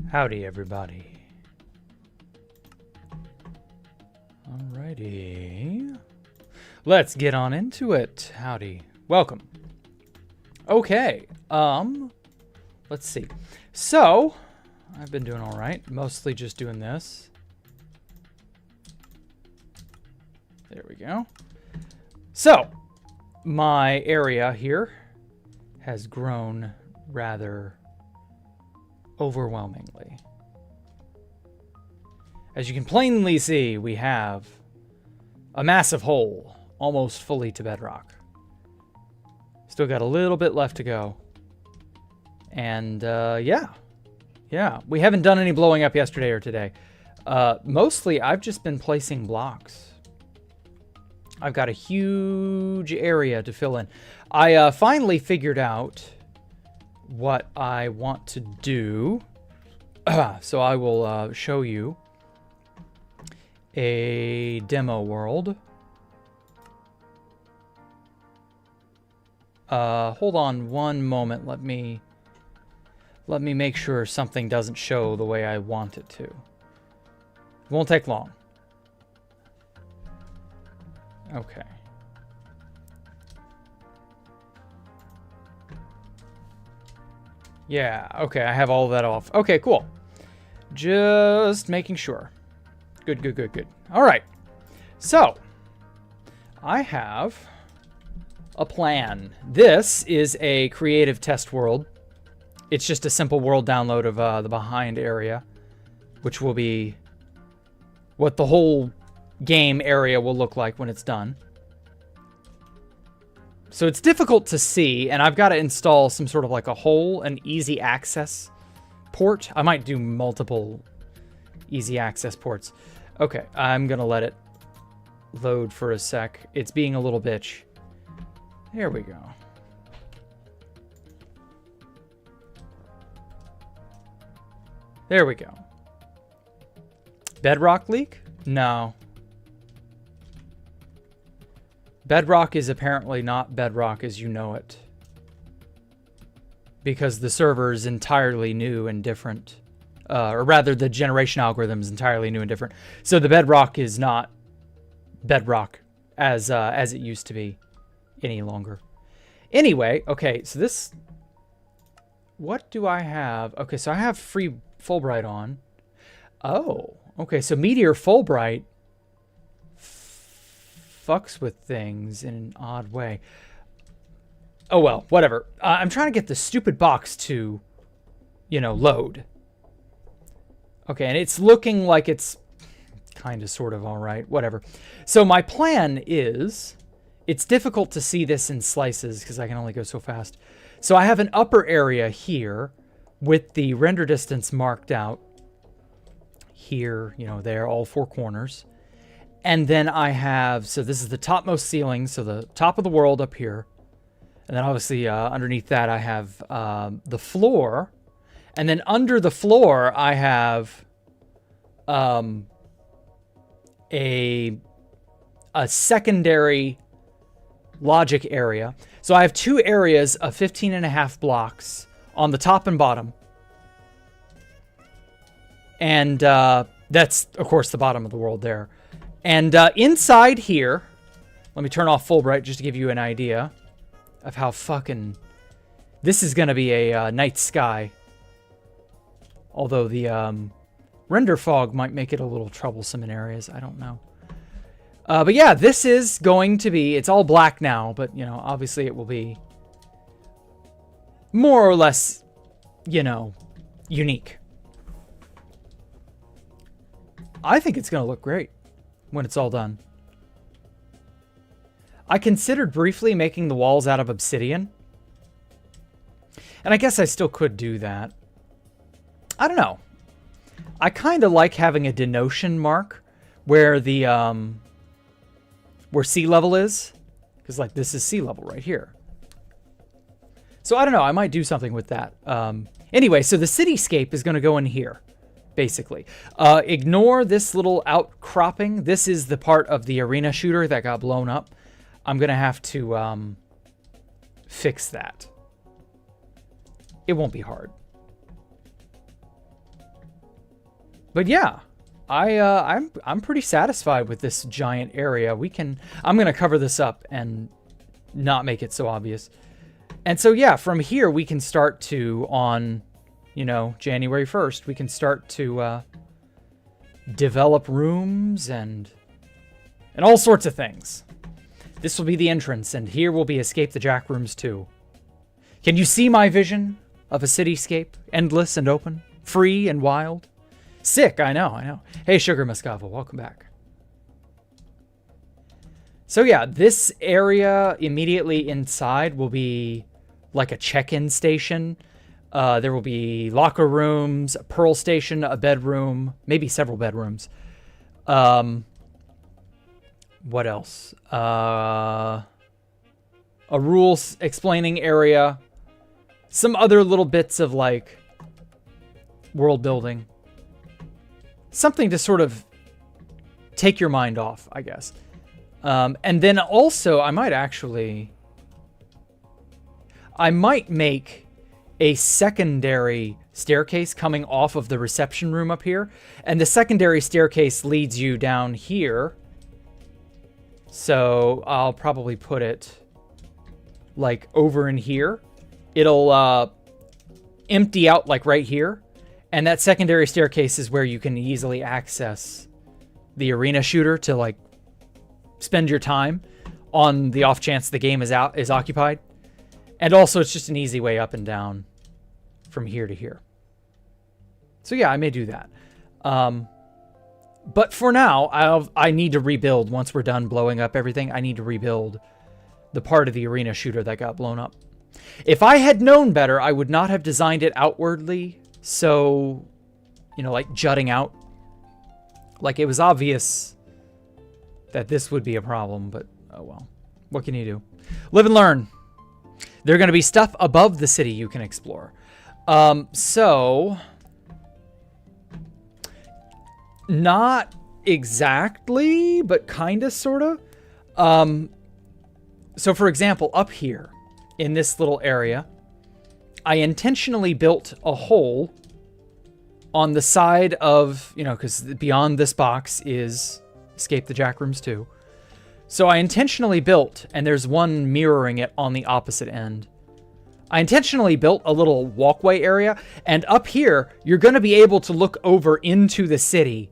Howdy, everybody. Alrighty. Let's get on into it. Howdy. Welcome. Okay. Let's see. So, I've been doing all right. Mostly just doing this. There we go. So, my area here has grown rather overwhelmingly. As you can plainly see, we have a massive hole, almost fully to bedrock. Still got a little bit left to go. And, yeah. We haven't done any blowing up yesterday or today. Mostly, I've just been placing blocks. I've got a huge area to fill in. I finally figured out what I want to do. So I will show you a demo world. Hold on one moment. Let me make sure something doesn't show the way I want it to. It won't take long. Okay. Yeah, okay, I have all of that off. Okay, cool. Just making sure. Good. All right. So, I have a plan. This is a creative test world. It's just a simple world download of the behind area, which will be what the whole game area will look like when it's done. So it's difficult to see, and I've got to install some sort of like a hole, an easy access port. I might do multiple easy access ports. Okay, I'm going to let it load for a sec. It's being a little bitch. There we go. There we go. Bedrock leak? No. Bedrock is apparently not bedrock as you know it. Because the server is entirely new and different. Or rather, the generation algorithm is entirely new and different. So the bedrock is not bedrock as it used to be any longer. Anyway, okay, so this... What do I have? Okay, so I have free Fulbright on. Oh, okay, so Meteor Fulbright fucks with things in an odd way. Oh, well, whatever. I'm trying to get the stupid box to, you know, load. Okay, and it's looking like it's kind of sort of all right. Whatever. So my plan is, it's difficult to see this in slices because I can only go so fast. So I have an upper area here with the render distance marked out. Here, you know, there, all four corners. And then I have, so this is the topmost ceiling, so the top of the world up here. And then obviously underneath that I have the floor. And then under the floor I have a secondary logic area. So I have 2 areas of 15.5 blocks on the top and bottom. And that's, of course, the bottom of the world there. And inside here, let me turn off Fulbright just to give you an idea of how fucking... This is going to be a night sky. Although the render fog might make it a little troublesome in areas. I don't know. But yeah, this is going to be... It's all black now, but, you know, obviously it will be more or less, you know, unique. I think it's going to look great when it's all done. I considered briefly making the walls out of obsidian. And I guess I still could do that. I don't know. I kind of like having a denotion mark where the where sea level is, because like this is sea level right here. So I don't know. I might do something with that. Anyway, so the cityscape is going to go in here, basically. Ignore this little outcropping. This is the part of the arena shooter that got blown up. I'm going to have to fix that. It won't be hard. But yeah, I'm pretty satisfied with this giant area. I'm going to cover this up and not make it so obvious. And so yeah, from here we can start to, on, you know, January 1st, we can start to develop rooms and all sorts of things. This will be the entrance, and here will be Escape the Jack Rooms 2. Can you see my vision of a cityscape? Endless and open, free and wild. Sick, I know. Hey, Sugar Muscava, welcome back. So yeah, this area immediately inside will be like a check-in station. There will be locker rooms, a pearl station, a bedroom, maybe several bedrooms. What else? A rules explaining area. Some other little bits of like world building. Something to sort of take your mind off, I guess. And then also, I might make a secondary staircase coming off of the reception room up here. And the secondary staircase leads you down here. So I'll probably put it like over in here. It'll empty out like right here. And that secondary staircase is where you can easily access the arena shooter to like spend your time on the off chance the game is occupied. And also it's just an easy way up and down from here to here. So yeah, I may do that. But for now, I need to rebuild once we're done blowing up everything. I need to rebuild the part of the arena shooter that got blown up. If I had known better, I would not have designed it outwardly. So, you know, like jutting out. Like it was obvious that this would be a problem, but oh well. What can you do? Live and learn. There are going to be stuff above the city you can explore. So, not exactly, but kind of, sort of. So for example, up here in this little area, I intentionally built a hole on the side of, you know, because beyond this box is Escape the Jack Rooms 2. So I intentionally built, and there's one mirroring it on the opposite end. I intentionally built a little walkway area, and up here, you're going to be able to look over into the city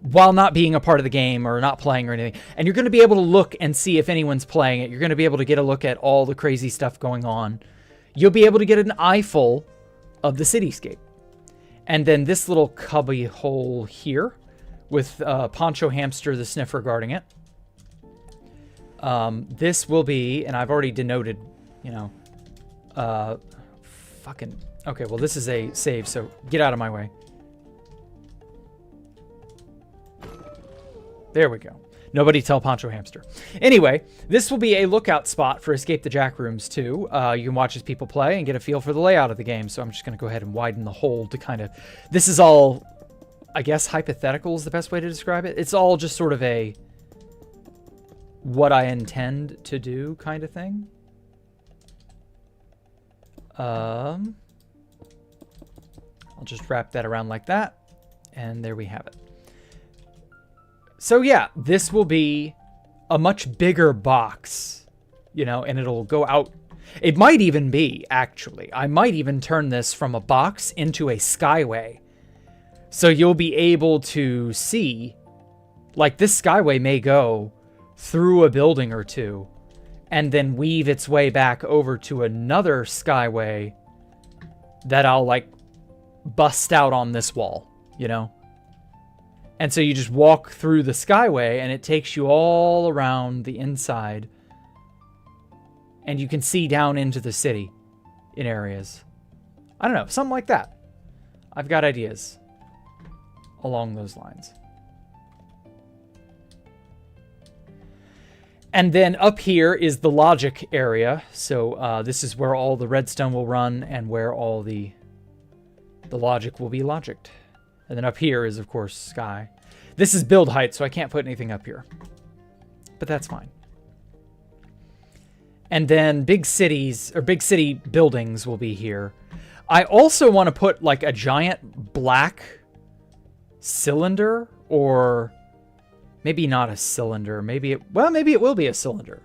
while not being a part of the game or not playing or anything. And you're going to be able to look and see if anyone's playing it. You're going to be able to get a look at all the crazy stuff going on. You'll be able to get an eyeful of the cityscape. And then this little cubby hole here with Poncho Hamster the Sniffer guarding it. This will be, and I've already denoted, you know, fucking, okay, well this is a save, so get out of my way. There we go. Nobody tell Poncho Hamster. Anyway, this will be a lookout spot for Escape the Jack Rooms 2. You can watch as people play and get a feel for the layout of the game. So I'm just going to go ahead and widen the hole to kind of... This is all, I guess, hypothetical is the best way to describe it. It's all just sort of a what I intend to do kind of thing. I'll just wrap that around like that. And there we have it. So yeah, this will be a much bigger box, you know, and it'll go out. It might even be, actually, I might even turn this from a box into a skyway. So you'll be able to see, like, this skyway may go through a building or two and then weave its way back over to another skyway that I'll, like, bust out on this wall, you know? And so you just walk through the skyway and it takes you all around the inside. And you can see down into the city in areas. I don't know, something like that. I've got ideas along those lines. And then up here is the logic area. So this is where all the redstone will run and where all the logic will be logicked. And then up here is, of course, sky. This is build height, so I can't put anything up here. But that's fine. And then big cities, or big city buildings will be here. I also want to put, like, a giant black cylinder, or maybe not a cylinder. Maybe it will be a cylinder.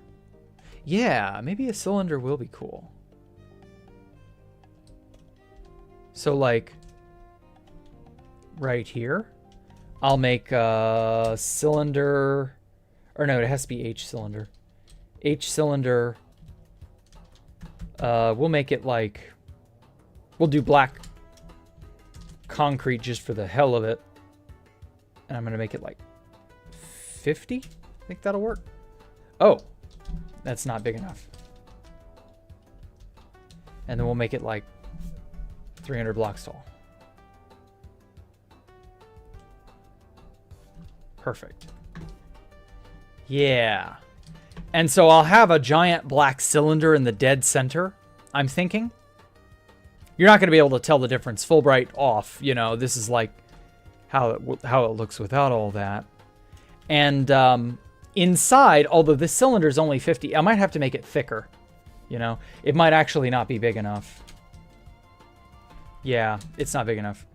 Yeah, maybe a cylinder will be cool. So, like, right here, I'll make a cylinder, or no, it has to be H cylinder. H cylinder. We'll make it like, we'll do black concrete just for the hell of it. And I'm going to make it like 50. I think that'll work. Oh, that's not big enough. And then we'll make it like 300 blocks tall. Perfect. Yeah. And so I'll have a giant black cylinder in the dead center, I'm thinking. You're not going to be able to tell the difference Fulbright off. You know, this is like how it looks without all that. And inside, although this cylinder is only 50, I might have to make it thicker. You know, it might actually not be big enough. Yeah, it's not big enough.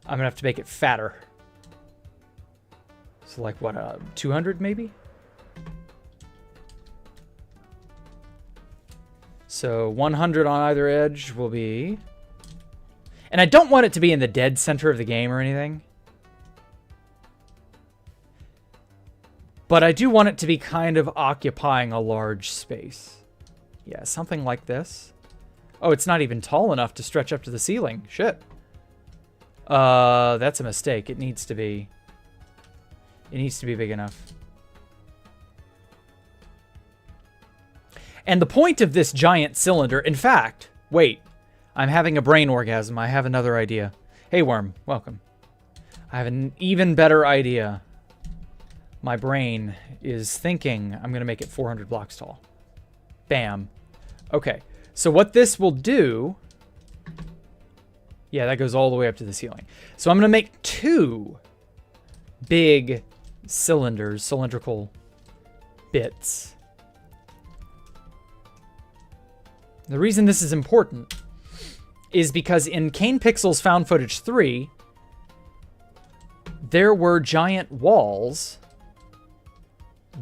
I'm going to have to make it fatter. So like what, 200 maybe? So 100 on either edge will be... And I don't want it to be in the dead center of the game or anything. But I do want it to be kind of occupying a large space. Yeah, something like this. Oh, it's not even tall enough to stretch up to the ceiling. Shit. That's a mistake. It needs to be big enough. And the point of this giant cylinder, in fact, wait, I'm having a brain orgasm. I have another idea. Hey, Worm, welcome. I have an even better idea. My brain is thinking I'm going to make it 400 blocks tall. Bam. Okay, so what this will do... Yeah, that goes all the way up to the ceiling. So I'm going to make two big cylinders, cylindrical bits. The reason this is important is because in Kane Pixels Found Footage 3, there were giant walls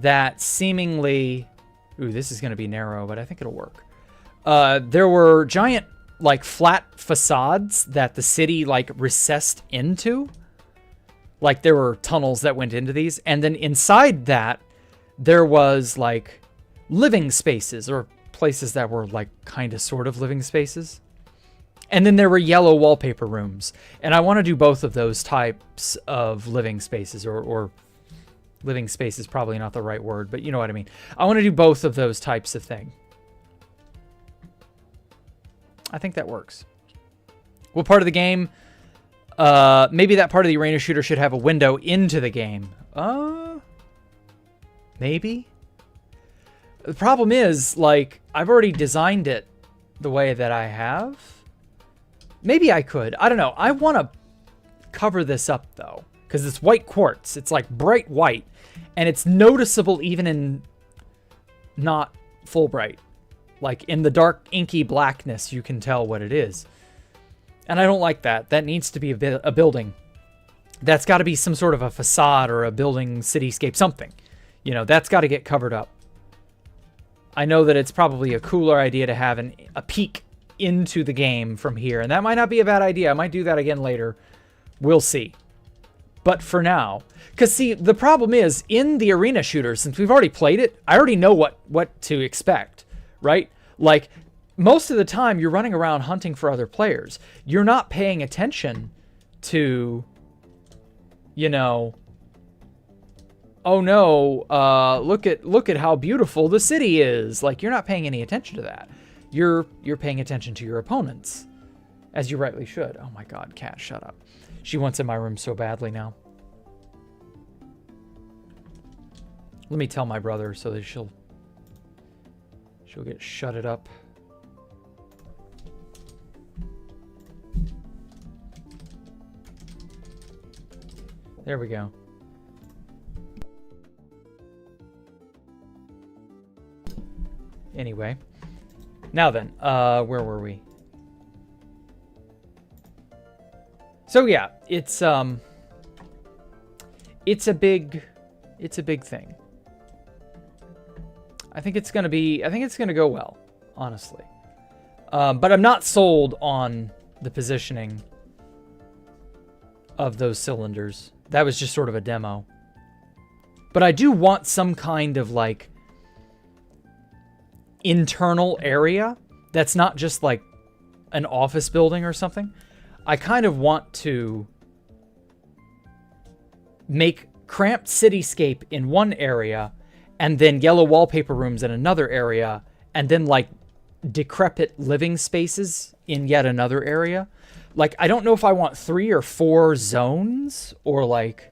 that seemingly... Ooh, this is going to be narrow, but I think it'll work. There were giant, like, flat facades that the city, like, recessed into. Like, there were tunnels that went into these. And then inside that, there was, like, living spaces, or places that were, like, kind of sort of living spaces. And then there were yellow wallpaper rooms. And I want to do both of those types of living spaces, or living space is probably not the right word, but you know what I mean. I want to do both of those types of thing. I think that works. What part of the game? Maybe that part of the arena shooter should have a window into the game. Maybe. The problem is, like, I've already designed it the way that I have. Maybe I could. I don't know. I want to cover this up, though, because it's white quartz. It's, like, bright white, and it's noticeable even in not full bright. Like in the dark, inky blackness, you can tell what it is. And I don't like that. That needs to be a building. That's got to be some sort of a facade or a building, cityscape, something. You know, that's got to get covered up. I know that it's probably a cooler idea to have a peek into the game from here. And that might not be a bad idea. I might do that again later. We'll see. But for now, because see, the problem is in the arena shooter, since we've already played it, I already know what to expect, right? Like most of the time you're running around hunting for other players. You're not paying attention to, you know, oh no, look at how beautiful the city is. Like you're not paying any attention to that. You're paying attention to your opponents, as you rightly should. Oh my God, cat, shut up. She wants in my room so badly now. Let me tell my brother so that she'll get shutted up. There we go. Anyway, now then, where were we? So yeah, it's a big thing. I think it's gonna go well, honestly. But I'm not sold on the positioning of those cylinders. That was just sort of a demo. But I do want some kind of like internal area that's not just like an office building or something. I kind of want to make cramped cityscape in one area and then yellow wallpaper rooms in another area and then like decrepit living spaces in yet another area. Like, I don't know if I want 3 or 4 zones or like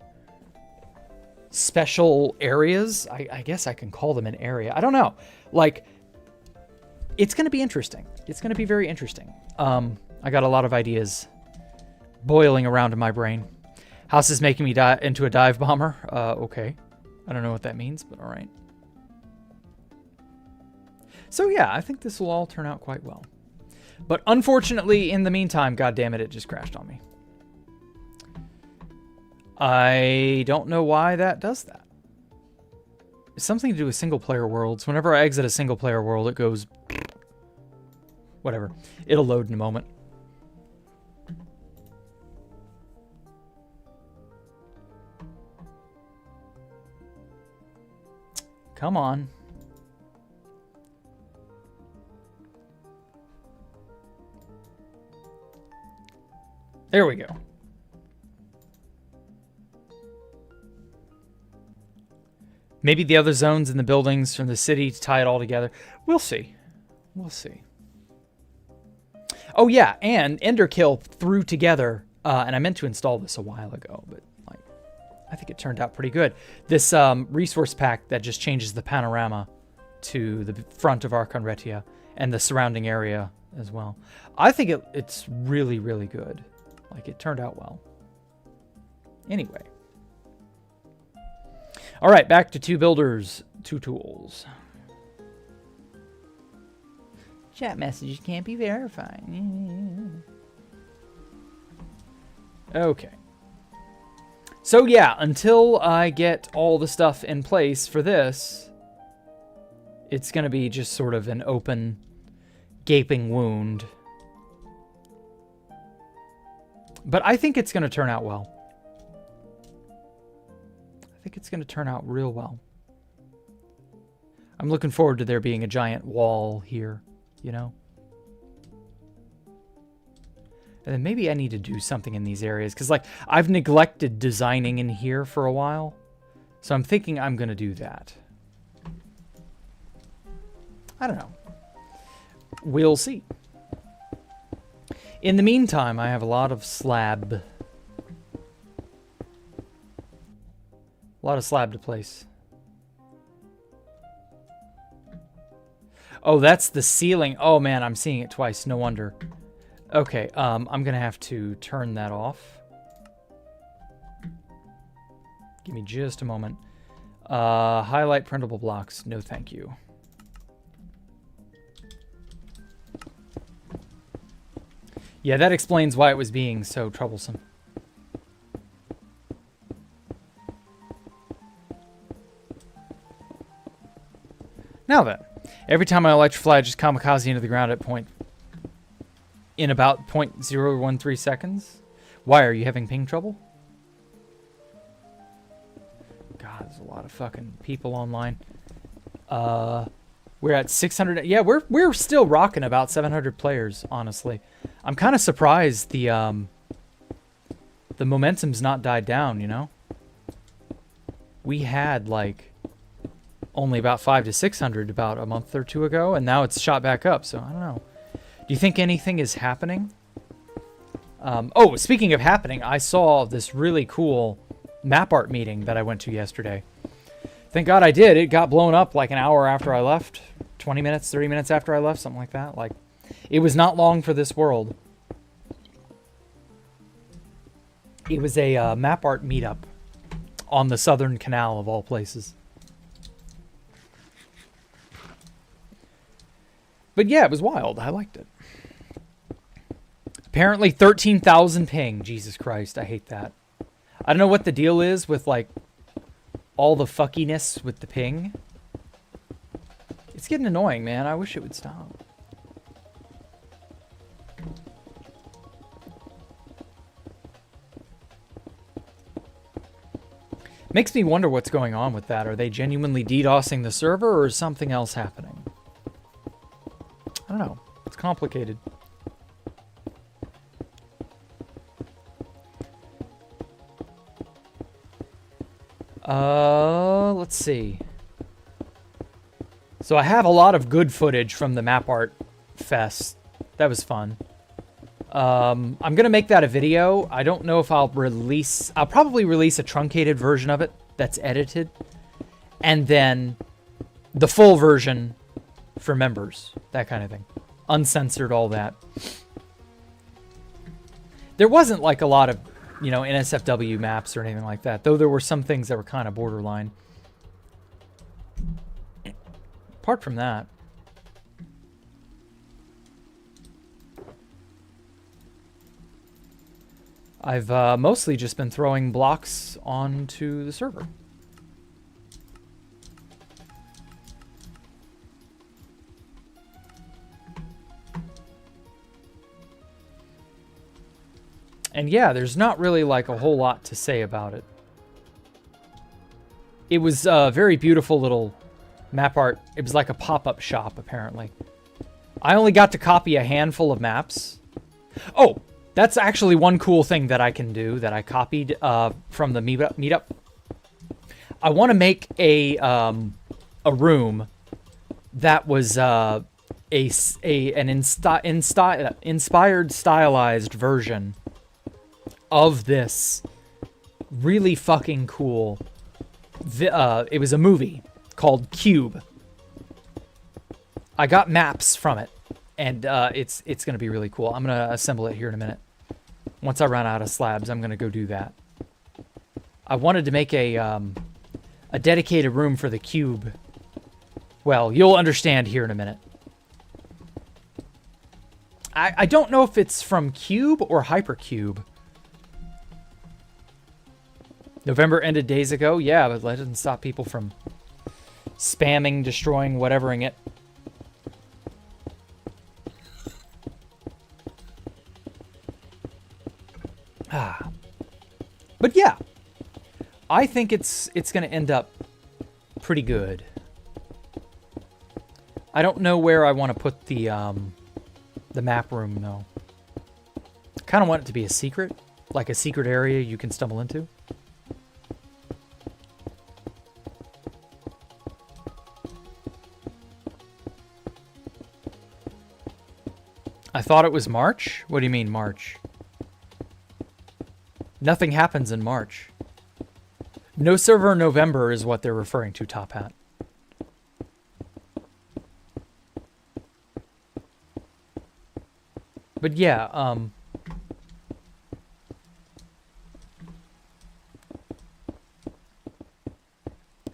special areas. I guess I can call them an area. I don't know. Like, it's going to be interesting. It's going to be very interesting. I got a lot of ideas boiling around in my brain. House is making me into a dive bomber. Okay. I don't know what that means, but all right. So yeah, I think this will all turn out quite well. But unfortunately, in the meantime, God damn it, it just crashed on me. I don't know why that does that. It's something to do with single-player worlds. Whenever I exit a single-player world, it goes... Whatever. It'll load in a moment. Come on. There we go. Maybe the other zones in the buildings from the city to tie it all together. We'll see. We'll see. Oh yeah, and Enderkill threw together, and I meant to install this a while ago, but like, I think it turned out pretty good. This resource pack that just changes the panorama to the front of Archon Retia and the surrounding area as well. I think it's really, really good. Like, it turned out well. Anyway. All right, back to 2 builders, 2 tools. Chat messages can't be verified. Okay. So yeah, until I get all the stuff in place for this, it's going to be just sort of an open, gaping wound. But I think it's going to turn out well. I think it's going to turn out real well. I'm looking forward to there being a giant wall here, you know? And then maybe I need to do something in these areas. Because, like, I've neglected designing in here for a while. So I'm thinking I'm going to do that. I don't know. We'll see. In the meantime, I have a lot of slab. A lot of slab to place. Oh, that's the ceiling. Oh, man, I'm seeing it twice. No wonder. Okay, I'm going to have to turn that off. Give me just a moment. Highlight printable blocks. No, thank you. Yeah, that explains why it was being so troublesome. Now then, every time I electrify, I just kamikaze into the ground in about 0.013 seconds. Why, are you having ping trouble? God, there's a lot of fucking people online. We're at 600. Yeah, we're still rocking about 700 players, honestly. I'm kind of surprised the momentum's not died down, you know? We had, like, only about 500 to 600 about a month or two ago, and now it's shot back up, so I don't know. Do you think anything is happening? Oh, speaking of happening, I saw this really cool map art meeting that I went to yesterday. Thank God I did. It got blown up like an hour after I left. 20 minutes, 30 minutes after I left, something like that. Like, it was not long for this world. It was a map art meetup on the Southern Canal, of all places. But yeah, it was wild. I liked it. Apparently 13,000 ping. Jesus Christ, I hate that. I don't know what the deal is with, like, all the fuckiness with the ping. It's getting annoying, man. I wish it would stop. Makes me wonder what's going on with that. Are they genuinely DDoSing the server, or is something else happening? I don't know. It's complicated. Let's see. So I have a lot of good footage from the map art fest. That was fun. I'm gonna make that a video. I don't know if I'll probably release a truncated version of it that's edited, and then the full version for members, that kind of thing. Uncensored, all that. There wasn't like a lot of, you know, NSFW maps or anything like that, though there were some things that were kind of borderline. Apart from that, I've mostly just been throwing blocks onto the server. And yeah, there's not really like a whole lot to say about it. It was a very beautiful little map art. It was like a pop-up shop, apparently. I only got to copy a handful of maps. Oh, that's actually one cool thing that I can do that I copied from the meetup. I want to make a room that was an inspired, stylized version of this really fucking cool. It was a movie called Cube. I got maps from it, and it's gonna be really cool. I'm gonna assemble it here in a minute. Once I run out of slabs, I'm gonna go do that. I wanted to make a dedicated room for the Cube. Well, you'll understand here in a minute. I don't know if it's from Cube or Hypercube. November ended days ago. Yeah, but that doesn't stop people from spamming, destroying, whatevering it. But yeah, I think it's going to end up pretty good. I don't know where I want to put the map room though. I kind of want it to be a secret, like a secret area you can stumble into. I thought it was March? What do you mean, March? Nothing happens in March. No server in November is what they're referring to, Top Hat. But yeah,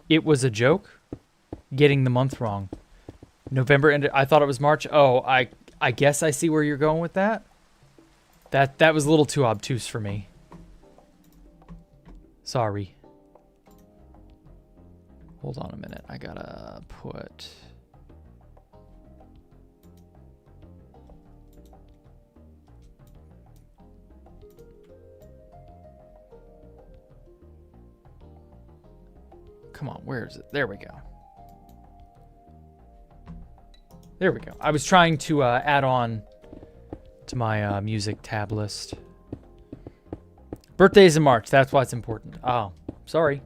it was a joke getting the month wrong. November ended, I thought it was March. Oh, I guess I see where you're going with that. That was a little too obtuse for me. Sorry. Hold on a minute. I gotta put... Come on, where is it? There we go. There we go. I was trying to add on to my music tab list. Birthday's in March. That's why it's important. Oh, sorry.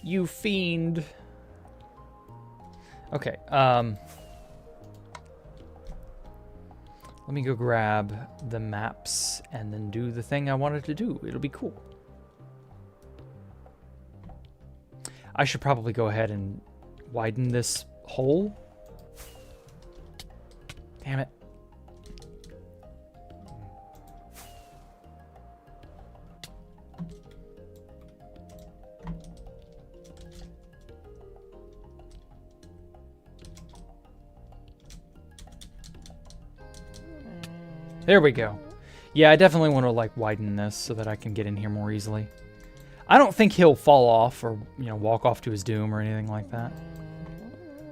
You fiend. Okay. Let me go grab the maps and then do the thing I wanted to do. It'll be cool. I should probably go ahead and widen this hole. Damn it. There we go. Yeah, I definitely want to like widen this so that I can get in here more easily. I don't think he'll fall off or, you know, walk off to his doom or anything like that.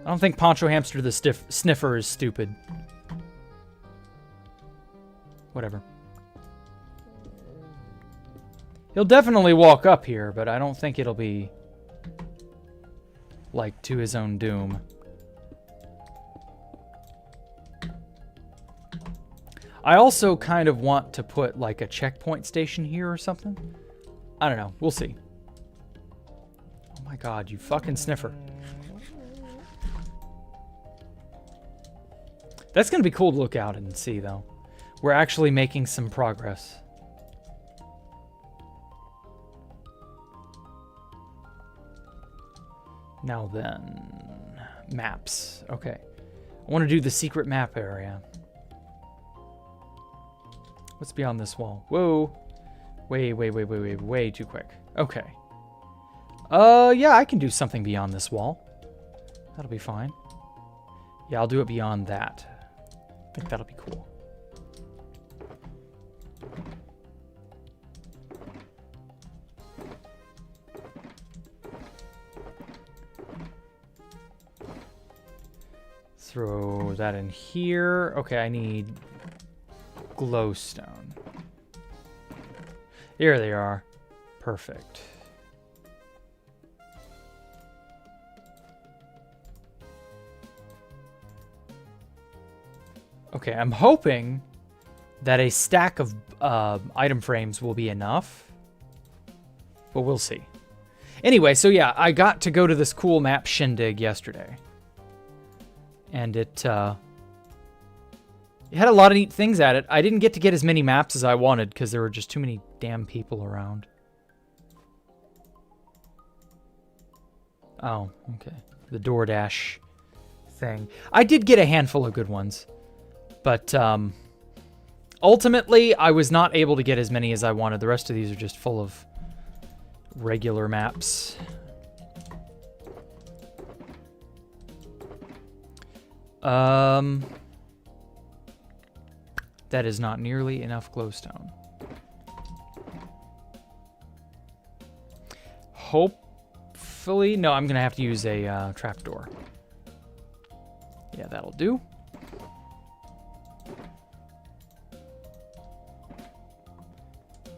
I don't think Poncho Hamster the Sniffer is stupid. Whatever. He'll definitely walk up here, but I don't think it'll be like to his own doom. I also kind of want to put like a checkpoint station here or something. I don't know. We'll see. Oh my god, you fucking sniffer. That's going to be cool to look out and see, though. We're actually making some progress. Now then, maps. Okay. I want to do the secret map area. What's beyond this wall? Whoa. Way too quick. Okay. Yeah, I can do something beyond this wall. That'll be fine. Yeah, I'll do it beyond that. I think that'll be cool. Throw that in here. Okay, I need glowstone. Here they are. Perfect. Okay, I'm hoping that a stack of item frames will be enough, but we'll see. Anyway, so yeah, I got to go to this cool map shindig yesterday, and it had a lot of neat things at it. I didn't get to get as many maps as I wanted because there were just too many damn people around. Oh, okay. The DoorDash thing. I did get a handful of good ones. But ultimately, I was not able to get as many as I wanted. The rest of these are just full of regular maps. That is not nearly enough glowstone. Hopefully... No, I'm going to have to use a trapdoor. Yeah, that'll do.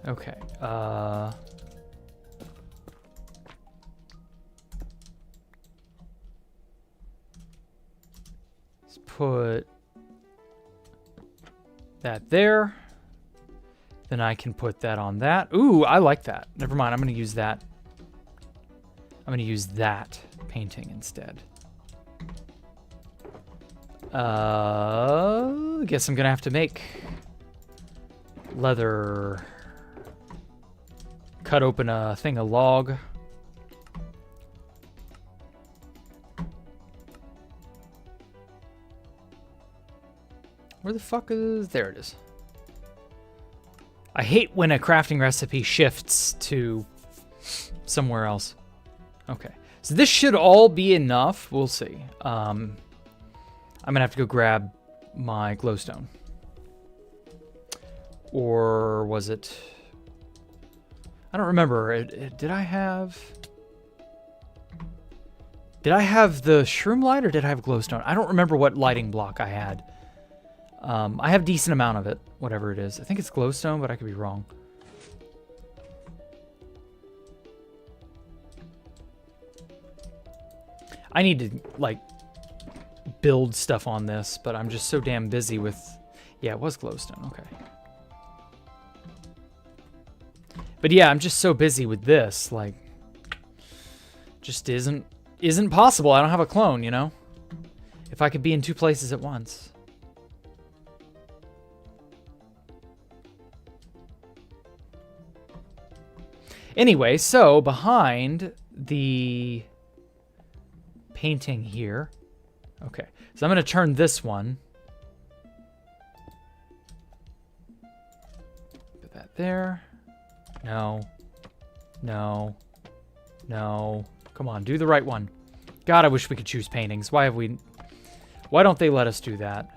Okay, let's put that there. Then I can put that on that. Ooh, I like that. Never mind, I'm going to use that. I'm going to use that painting instead. I guess I'm going to have to make leather... Cut open a thing of log. Where the fuck is... There it is. I hate when a crafting recipe shifts to somewhere else. Okay. So this should all be enough. We'll see. I'm going to have to go grab my glowstone. Or was it... I don't remember. Did I have the shroom light or did I have glowstone? I don't remember what lighting block I had. I have a decent amount of it, whatever it is. I think it's glowstone, but I could be wrong. I need to, like, build stuff on this, but I'm just so damn busy with... Yeah, it was glowstone. Okay. But yeah, I'm just so busy with this, like, just isn't possible. I don't have a clone, you know? If I could be in 2 places at once. Anyway, so behind the painting here. Okay, so I'm going to turn this one. Put that there. No. No. No. Come on, do the right one. God, I wish we could choose paintings. Why don't they let us do that?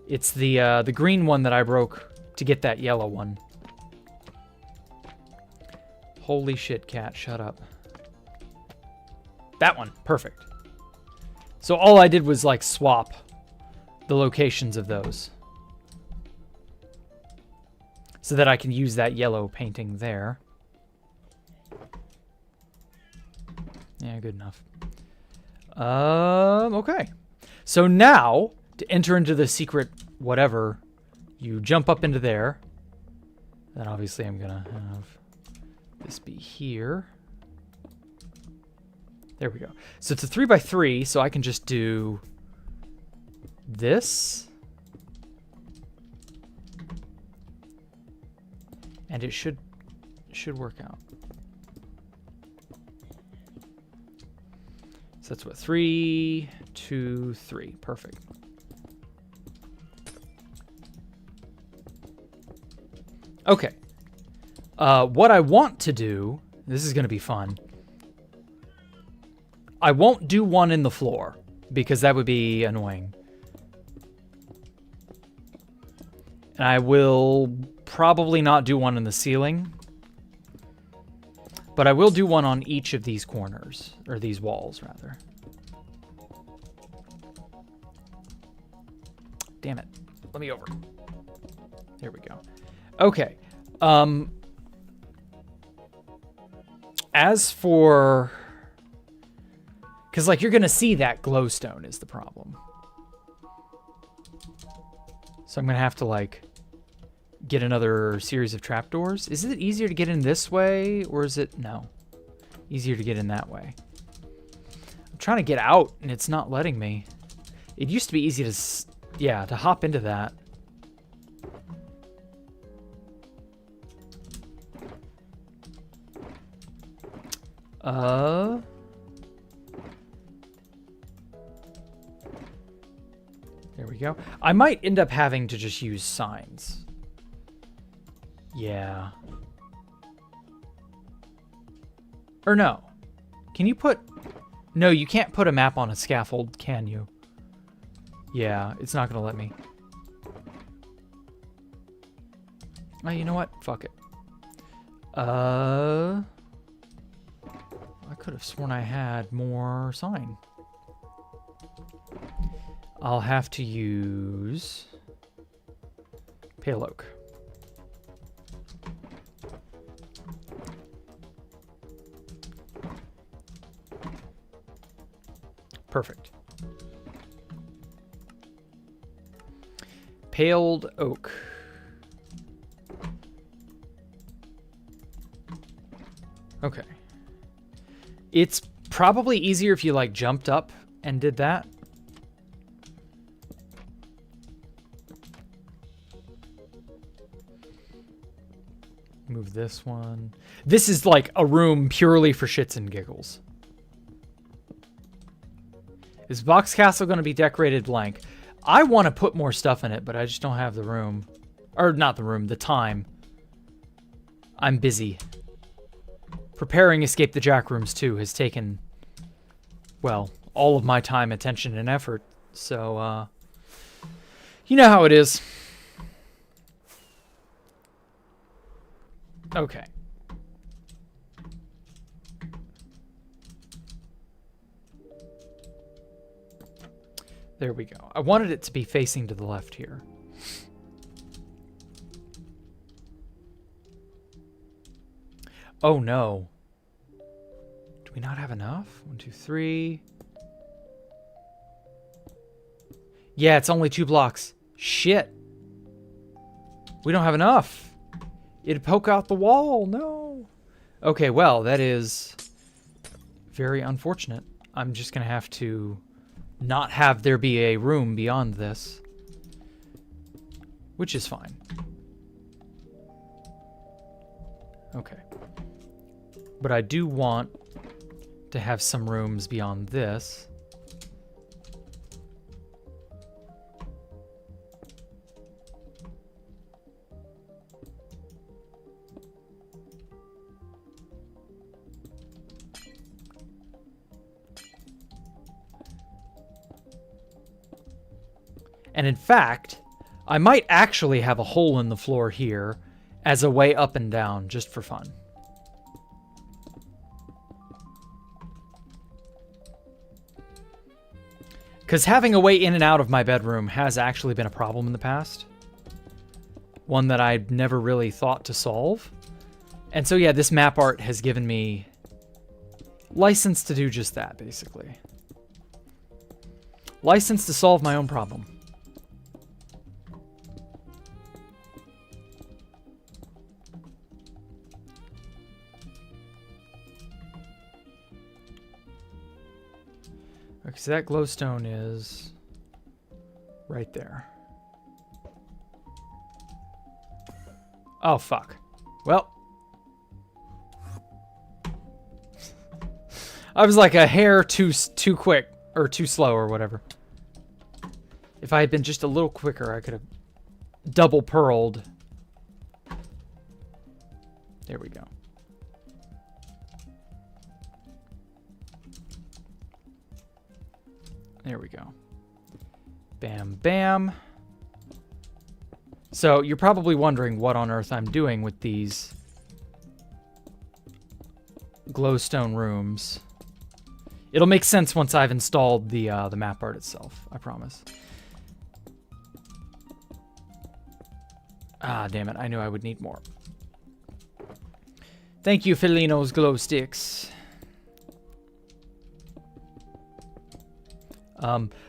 It's the green one that I broke to get that yellow one. Holy shit, cat, shut up. That one, perfect. So all I did was like swap the locations of those. So that I can use that yellow painting there. Yeah, good enough. Okay. So now, to enter into the secret whatever, you jump up into there. Then obviously I'm gonna have this be here. There we go. So it's a 3x3, so I can just do this. And it should work out. So that's what, 3, 2, 3. Perfect. Okay. What I want to do, this is going to be fun. I won't do one in the floor because that would be annoying. And I will probably not do one in the ceiling. But I will do one on each of these corners, or these walls, rather. Damn it. Let me over. There we go. Okay. As for... Because, like, you're going to see that glowstone is the problem. So I'm going to have to, like, get another series of trapdoors. Is it easier to get in this way, or is it... No. Easier to get in that way. I'm trying to get out, and it's not letting me. It used to be easy to... Yeah, to hop into that. There we go. I might end up having to just use signs. Yeah. Or no. Can you put... No, you can't put a map on a scaffold, can you? Yeah, it's not going to let me. Oh, you know what? Fuck it. I could have sworn I had more sign. I'll have to use pale oak. Perfect. Paled oak. Okay. It's probably easier if you like jumped up and did that. Move this one. This is like a room purely for shits and giggles. Is Box Castle going to be decorated blank? I want to put more stuff in it, but I just don't have the room. Or not the room, the time. I'm busy. Preparing Escape the Jack Rooms 2 has taken, well, all of my time, attention, and effort. So, you know how it is. Okay. There we go. I wanted it to be facing to the left here. Oh no. Do we not have enough? 1, 2, 3. Yeah, it's only 2 blocks. Shit. We don't have enough. It'd poke out the wall. No. Okay, well, that is very unfortunate. I'm just going to have to not have there be a room beyond this, which is fine. Okay. But I do want to have some rooms beyond this. And in fact, I might actually have a hole in the floor here as a way up and down, just for fun. Because having a way in and out of my bedroom has actually been a problem in the past. One that I'd never really thought to solve. And so yeah, this map art has given me license to do just that, basically. License to solve my own problem. Okay, so that glowstone is right there. Oh, fuck. Well. I was like a hair too quick, or too slow, or whatever. If I had been just a little quicker, I could have double pearled. There we go. There we go. Bam, bam. So you're probably wondering what on earth I'm doing with these glowstone rooms. It'll make sense once I've installed the map art itself, I promise. Ah, damn it. I knew I would need more. Thank you, Felino's glow sticks.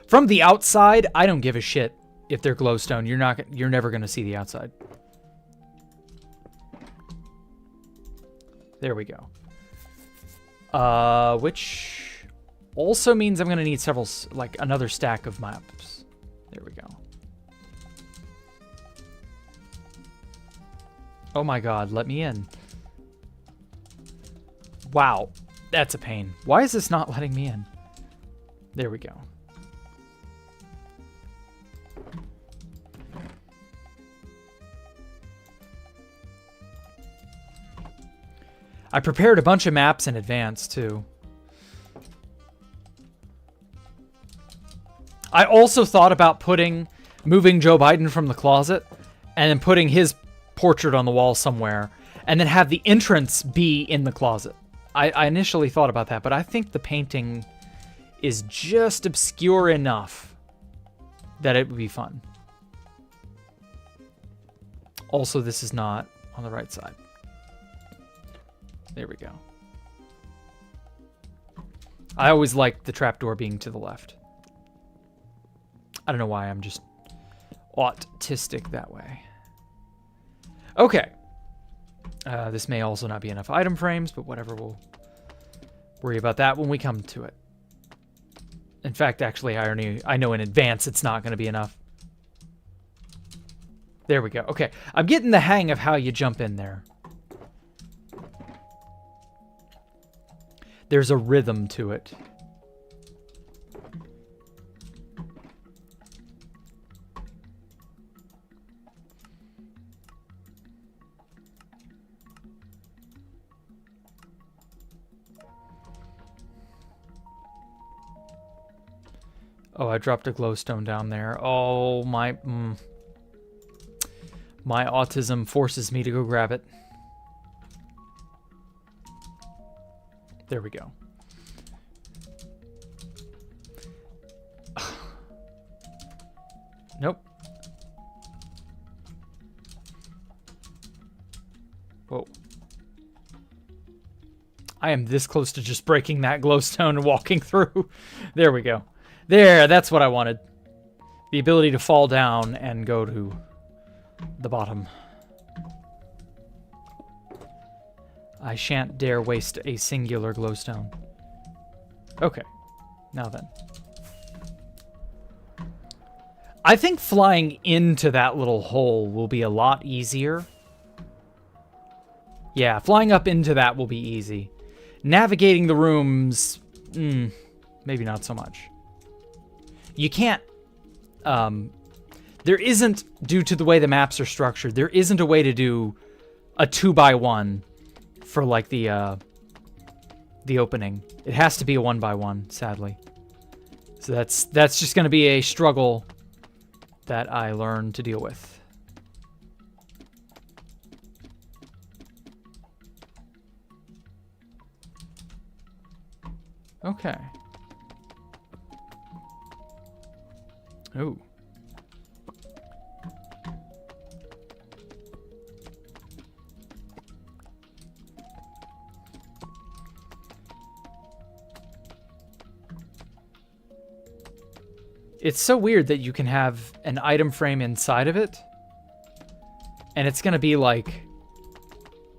From the outside, I don't give a shit if they're glowstone. You're never going to see the outside. There we go. Which also means I'm going to need several, like another stack of maps. There we go. Oh my god, let me in. Wow, that's a pain. Why is this not letting me in? There we go. I prepared a bunch of maps in advance, too. I also thought about moving Joe Biden from the closet and then putting his portrait on the wall somewhere and then have the entrance be in the closet. I initially thought about that, but I think the painting is just obscure enough that it would be fun. Also, this is not on the right side. There we go. I always like the trapdoor being to the left. I don't know why, I'm just autistic that way. Okay. This may also not be enough item frames, but whatever, we'll worry about that when we come to it. In fact, actually, I know in advance it's not going to be enough. There we go. Okay, I'm getting the hang of how you jump in there. There's a rhythm to it. Oh, I dropped a glowstone down there. Oh, my autism forces me to go grab it. There we go. Nope. Whoa. I am this close to just breaking that glowstone and walking through. There we go. There, that's what I wanted. The ability to fall down and go to the bottom. I shan't dare waste a singular glowstone. Okay. Now then. I think flying into that little hole will be a lot easier. Yeah, flying up into that will be easy. Navigating the rooms, maybe not so much. You can't, there isn't, due to the way the maps are structured, there isn't a way to do a 2x1 for like the opening. It has to be a 1x1, sadly. So that's just going to be a struggle that I learned to deal with. Okay. Ooh. It's so weird that you can have an item frame inside of it. And it's going to be like,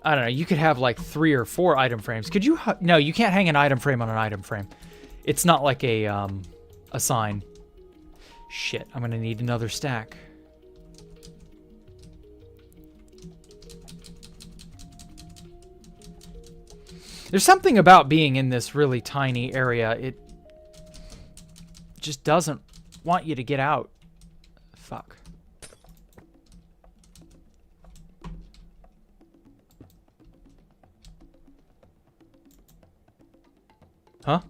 I don't know, you could have like 3 or 4 item frames. Could you? No, you can't hang an item frame on an item frame. It's not like a sign. Shit, I'm going to need another stack. There's something about being in this really tiny area. It just doesn't want you to get out. Fuck. Huh?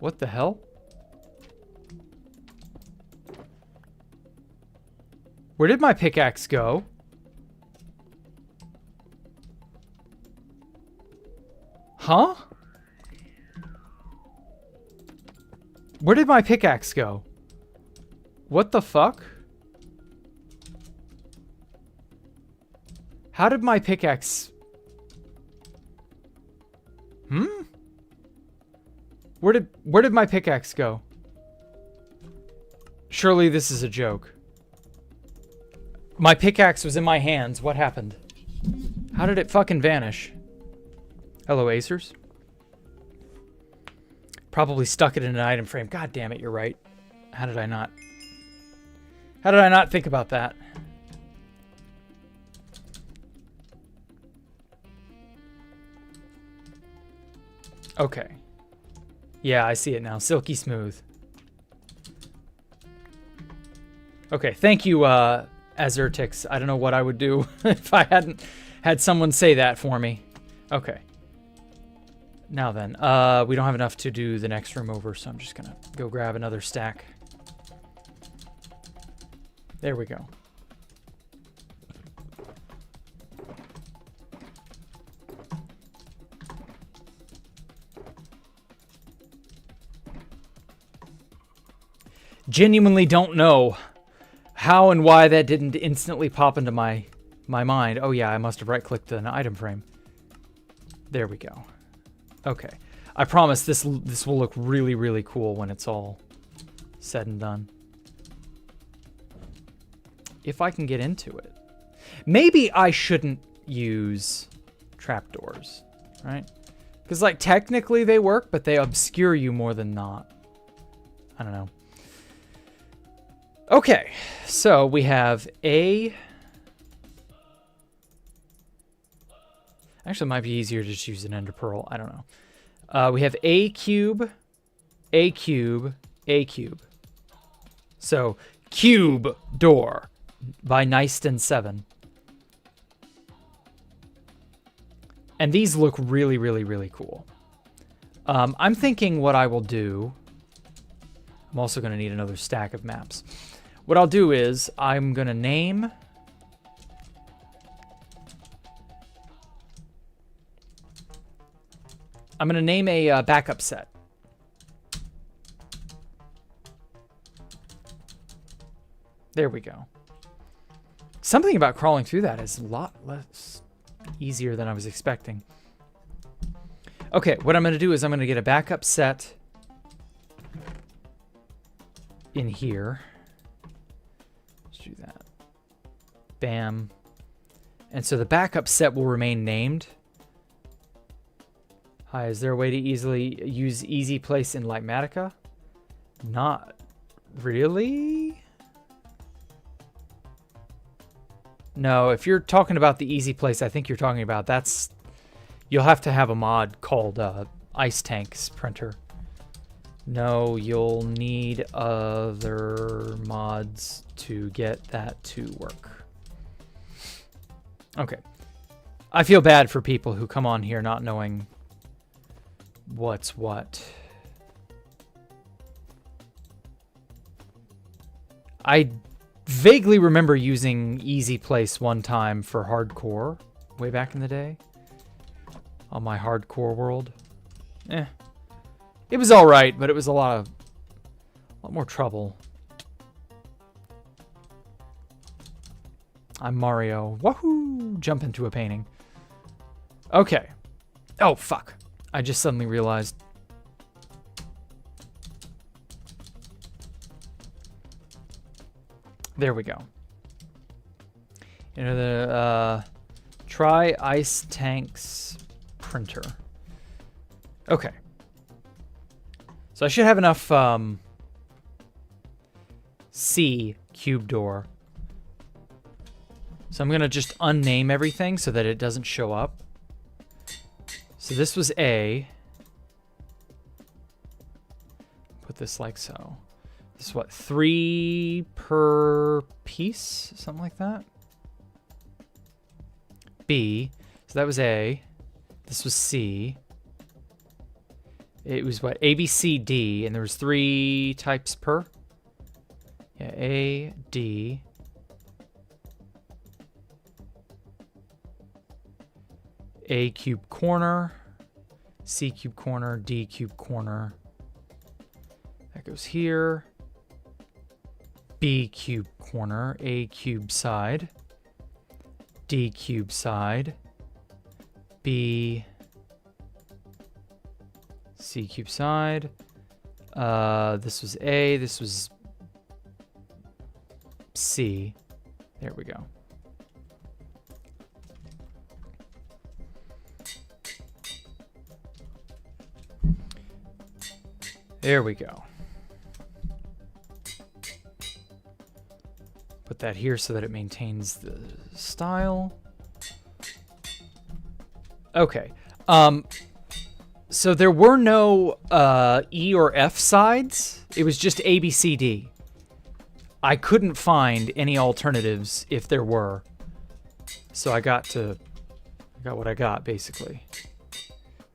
What the hell? Where did my pickaxe go? Huh? Where did my pickaxe go? What the fuck? How did my pickaxe... Where did my pickaxe go? Surely this is a joke. My pickaxe was in my hands. What happened? How did it fucking vanish? Hello, Acers. Probably stuck it in an item frame. God damn it, you're right. How did I not think about that? Okay. Yeah, I see it now. Silky smooth. Okay, thank you, Azurtix. I don't know what I would do if I hadn't had someone say that for me. Okay. Now then, we don't have enough to do the next room over, so I'm just gonna go grab another stack. There we go. Genuinely don't know how and why that didn't instantly pop into my mind. Oh yeah, I must have right-clicked an item frame. There we go. Okay. I promise this will look really, really cool when it's all said and done. If I can get into it. Maybe I shouldn't use trapdoors, right? Because, like, technically they work, but they obscure you more than not. I don't know. Okay, so we have a... Actually, it might be easier to just use an ender pearl. I don't know. We have a cube, a cube, a cube. So, Cube Door by Nyston7. And these look really, really, really cool. I'm thinking what I will do... I'm also going to need another stack of maps. What I'll do is I'm going to name... I'm going to name a backup set. There we go. Something about crawling through that is a lot less easier than I was expecting. Okay, what I'm going to do is I'm going to get a backup set in here. Let's do that. Bam. And so the backup set will remain named. Hi, is there a way to easily use easy place in Lightmatica? Not really. No, if you're talking about the easy place, I think you're talking about that's... You'll have to have a mod called Ice Tanks Printer. No, you'll need other mods to get that to work. Okay. I feel bad for people who come on here not knowing what's what. I vaguely remember using Easy Place one time for hardcore way back in the day on my hardcore world. It was all right, but it was a lot more trouble. I'm Mario. Wahoo! Jump into a painting. Okay. Oh, fuck. I just suddenly realized. There we go. You know, the try Ice Tanks Printer. Okay. So I should have enough C cube door. So I'm going to just unname everything so that it doesn't show up. So this was A. Put this like so. This is what, 3 per piece? Something like that? B. So that was A. This was C. It was what? A, B, C, D. And there was 3 types per? Yeah, A, D. A cube corner. C cube corner. D cube corner. That goes here. B cube corner. A cube side. D cube side. B... C cube side. This was A. This was C. There we go. There we go. Put that here so that it maintains the style. Okay. So there were no E or F sides. It was just A, B, C, D. I couldn't find any alternatives if there were. So I got what I got, basically.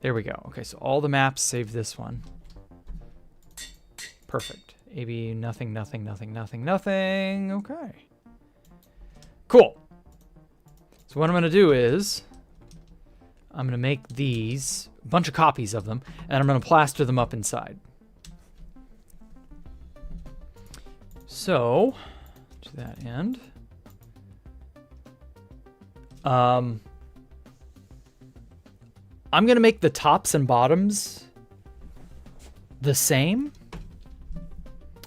There we go. Okay, so all the maps, save this one. Perfect. A, B, nothing, nothing, nothing, nothing, nothing. Okay. Cool. So what I'm going to do is I'm going to make these, a bunch of copies of them, and I'm going to plaster them up inside. So, to that end, I'm going to make the tops and bottoms the same.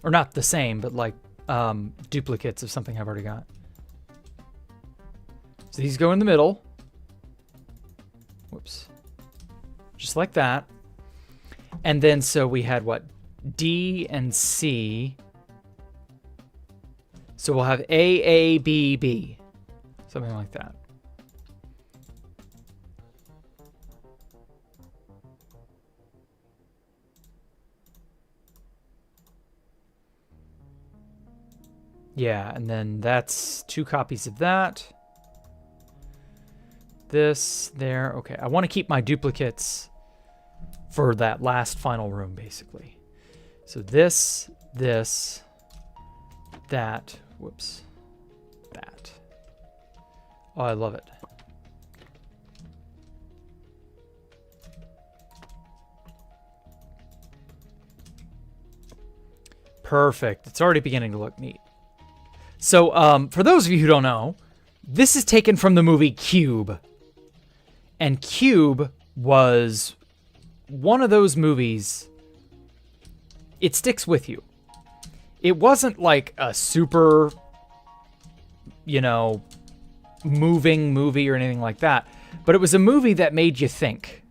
Or not the same, but like duplicates of something I've already got. So these go in the middle. Whoops. Just like that. And then so we had what? D and C. So we'll have A, B, B. Something like that. Yeah, and then that's 2 copies of that. this, there. Okay, I want to keep my duplicates for that last final room, basically. So this, that, whoops, that. Oh, I love it. Perfect. It's already beginning to look neat. So, for those of you who don't know, this is taken from the movie Cube. And Cube was one of those movies, it sticks with you. It wasn't like a super, you know, moving movie or anything like that, but it was a movie that made you think.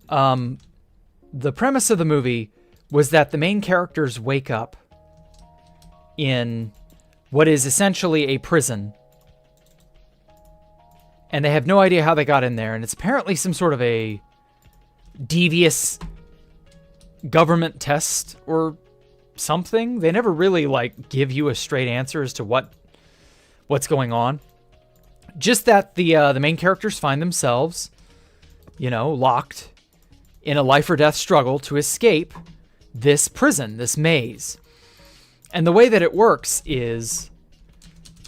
The premise of the movie was that the main characters wake up in what is essentially a prison, and they have no idea how they got in there, and it's apparently some sort of a devious government test or something. They never really like give you a straight answer as to what's going on. Just that the main characters find themselves, you know, locked in a life or death struggle to escape this prison, this maze. And the way that it works is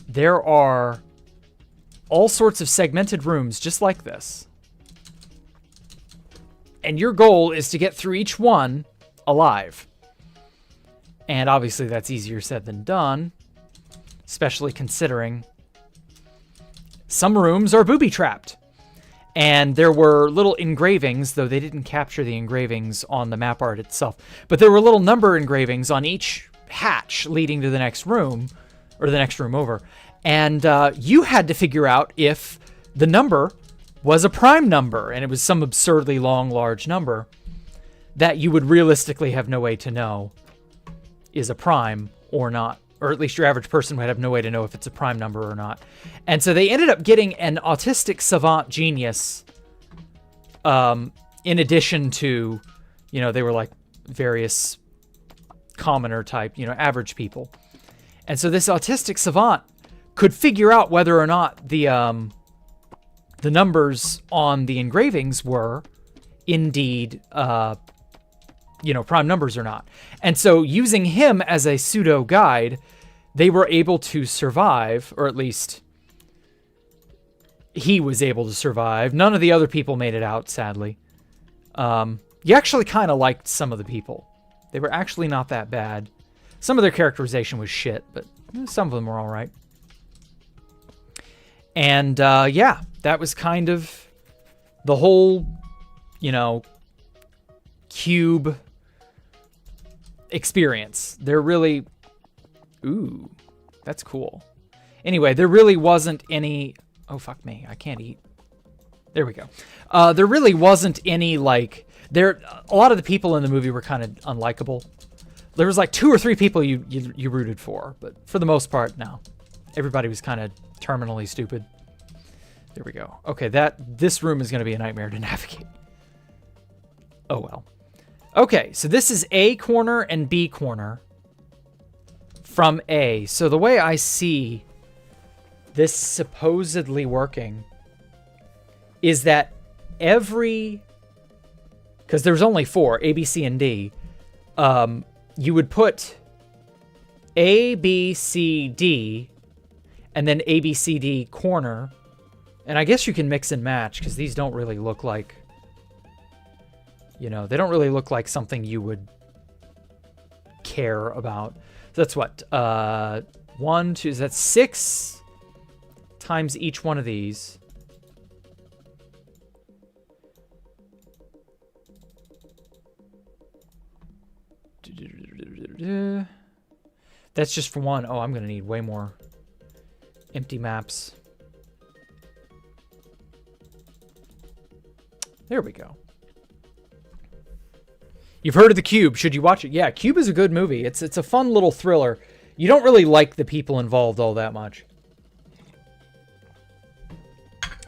there are all sorts of segmented rooms just like this. And your goal is to get through each one alive. And obviously that's easier said than done, especially considering some rooms are booby-trapped. And there were little engravings, though they didn't capture the engravings on the map art itself. But there were little number engravings on each hatch leading to the next room, or the next room over. And you had to figure out if the number was a prime number, and it was some absurdly long, large number that you would realistically have no way to know is a prime or not. Or at least your average person would have no way to know if it's a prime number or not. And so they ended up getting an autistic savant genius, in addition to, you know, they were like various commoner type, you know, average people. And so this autistic savant could figure out whether or not the numbers on the engravings were indeed, you know, prime numbers or not. And so using him as a pseudo guide, they were able to survive, or at least he was able to survive. None of the other people made it out, sadly. You actually kind of liked some of the people. They were actually not that bad. Some of their characterization was shit, but some of them were all right. And yeah, that was kind of the whole, you know, Cube experience. There really... Ooh, that's cool. Anyway, there really wasn't any... Oh, fuck me. I can't eat. There we go. There really wasn't any, like... A lot of the people in the movie were kind of unlikable. There was like 2 or 3 people you rooted for, but for the most part, no. Everybody was kind of terminally stupid. There we go. Okay, this room is going to be a nightmare to navigate. Oh, well. Okay, so this is A corner and B corner from A. So the way I see this supposedly working is that because there's only 4, A, B, C, and D, you would put A, B, C, D, and then A, B, C, D corner. And I guess you can mix and match, because these don't really look like, you know, they don't really look like something you would care about. So that's what, 1, 2, that's 6 times each one of these. That's just for 1. Oh, I'm going to need way more empty maps. There we go. You've heard of The Cube. Should you watch it? Yeah, Cube is a good movie. It's a fun little thriller. You don't really like the people involved all that much.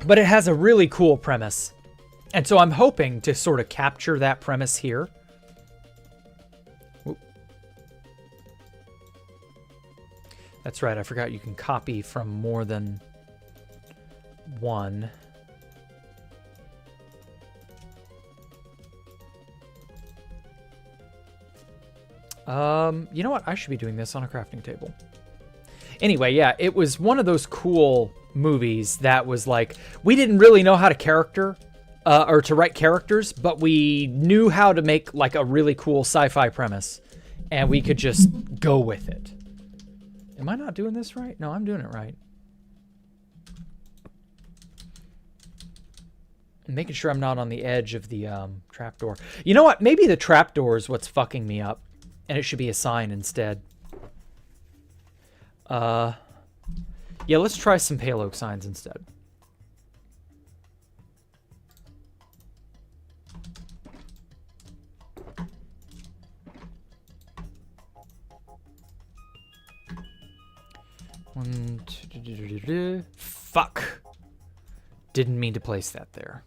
But it has a really cool premise. And so I'm hoping to sort of capture that premise here. That's right, I forgot you can copy from more than one. You know what? I should be doing this on a crafting table. Anyway, yeah, it was one of those cool movies that was like, we didn't really know how to character, or to write characters, but we knew how to make like a really cool sci-fi premise, and we could just go with it. Am I not doing this right? No, I'm doing it right. I'm making sure I'm not on the edge of the trapdoor. You know what? Maybe the trapdoor is what's fucking me up. And it should be a sign instead. Yeah, let's try some pale oak signs instead. One, two, fuck. Didn't mean to place that there.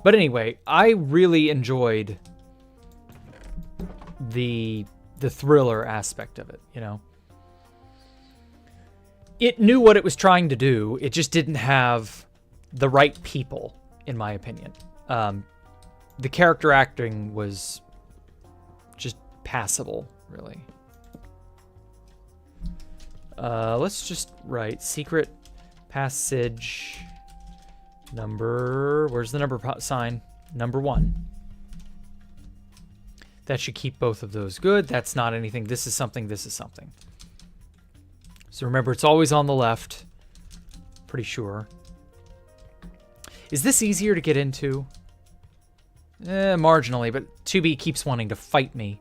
But anyway, I really enjoyed the thriller aspect of it, you know. It knew what it was trying to do. It just didn't have the right people, in my opinion. The character acting was just passable, really. Let's just write secret passage number. Where's the number sign? Number 1. That should keep both of those good. That's not anything. This is something. This is something. So remember, it's always on the left. Pretty sure. Is this easier to get into? Marginally, but 2B keeps wanting to fight me.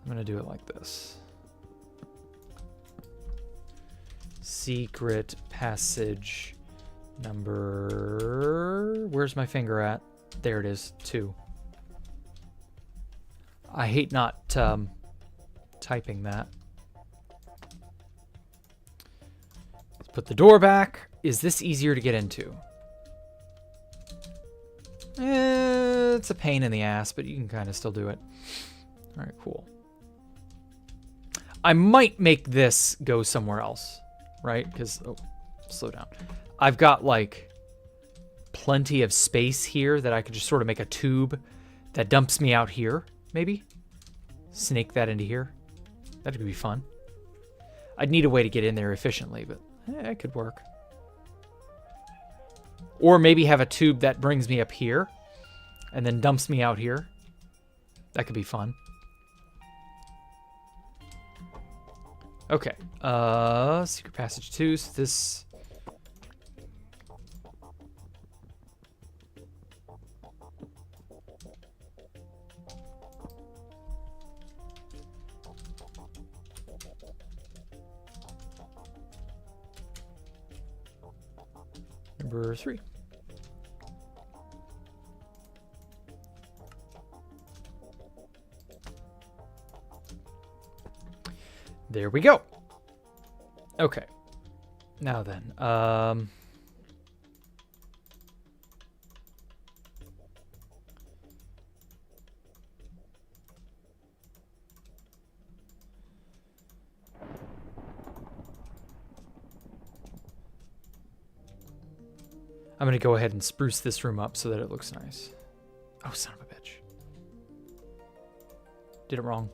I'm going to do it like this. Secret passage number... Where's my finger at? There it is, 2. I hate not typing that. Let's put the door back. Is this easier to get into? It's a pain in the ass, but you can kind of still do it. All right, cool. I might make this go somewhere else, right? Because, oh, slow down. I've got like plenty of space here that I could just sort of make a tube that dumps me out here, maybe. Snake that into here. That could be fun. I'd need a way to get in there efficiently, but it could work. Or maybe have a tube that brings me up here and then dumps me out here. That could be fun. Okay. Secret passage 2. So this... Number 3. There we go. Okay. Now then, I'm going to go ahead and spruce this room up so that it looks nice. Oh, son of a bitch. Did it wrong.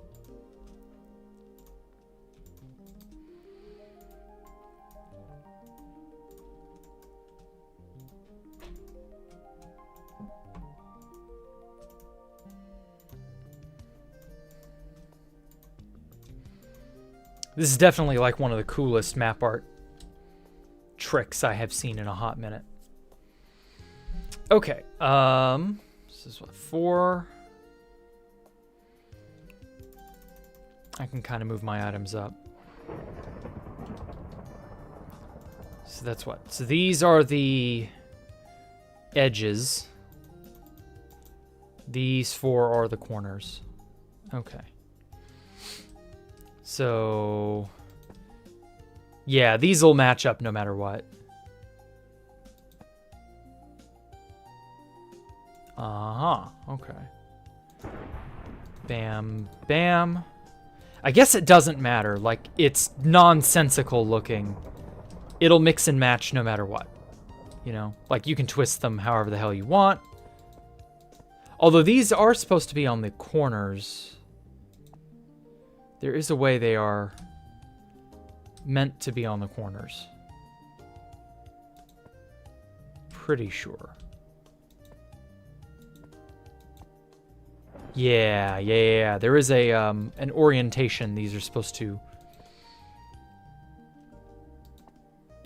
This is definitely like one of the coolest map art tricks I have seen in a hot minute. Okay, this is what, 4. I can kind of move my items up. So that's what? So these are the edges. These 4 are the corners. Okay. So Yeah, these will match up no matter what. Uh-huh. Okay. Bam, bam. I guess it doesn't matter. Like, it's nonsensical looking. It'll mix and match no matter what. You know? Like, you can twist them however the hell you want. Although these are supposed to be on the corners. There is a way they are meant to be on the corners. Pretty sure. Yeah. There is a an orientation these are supposed to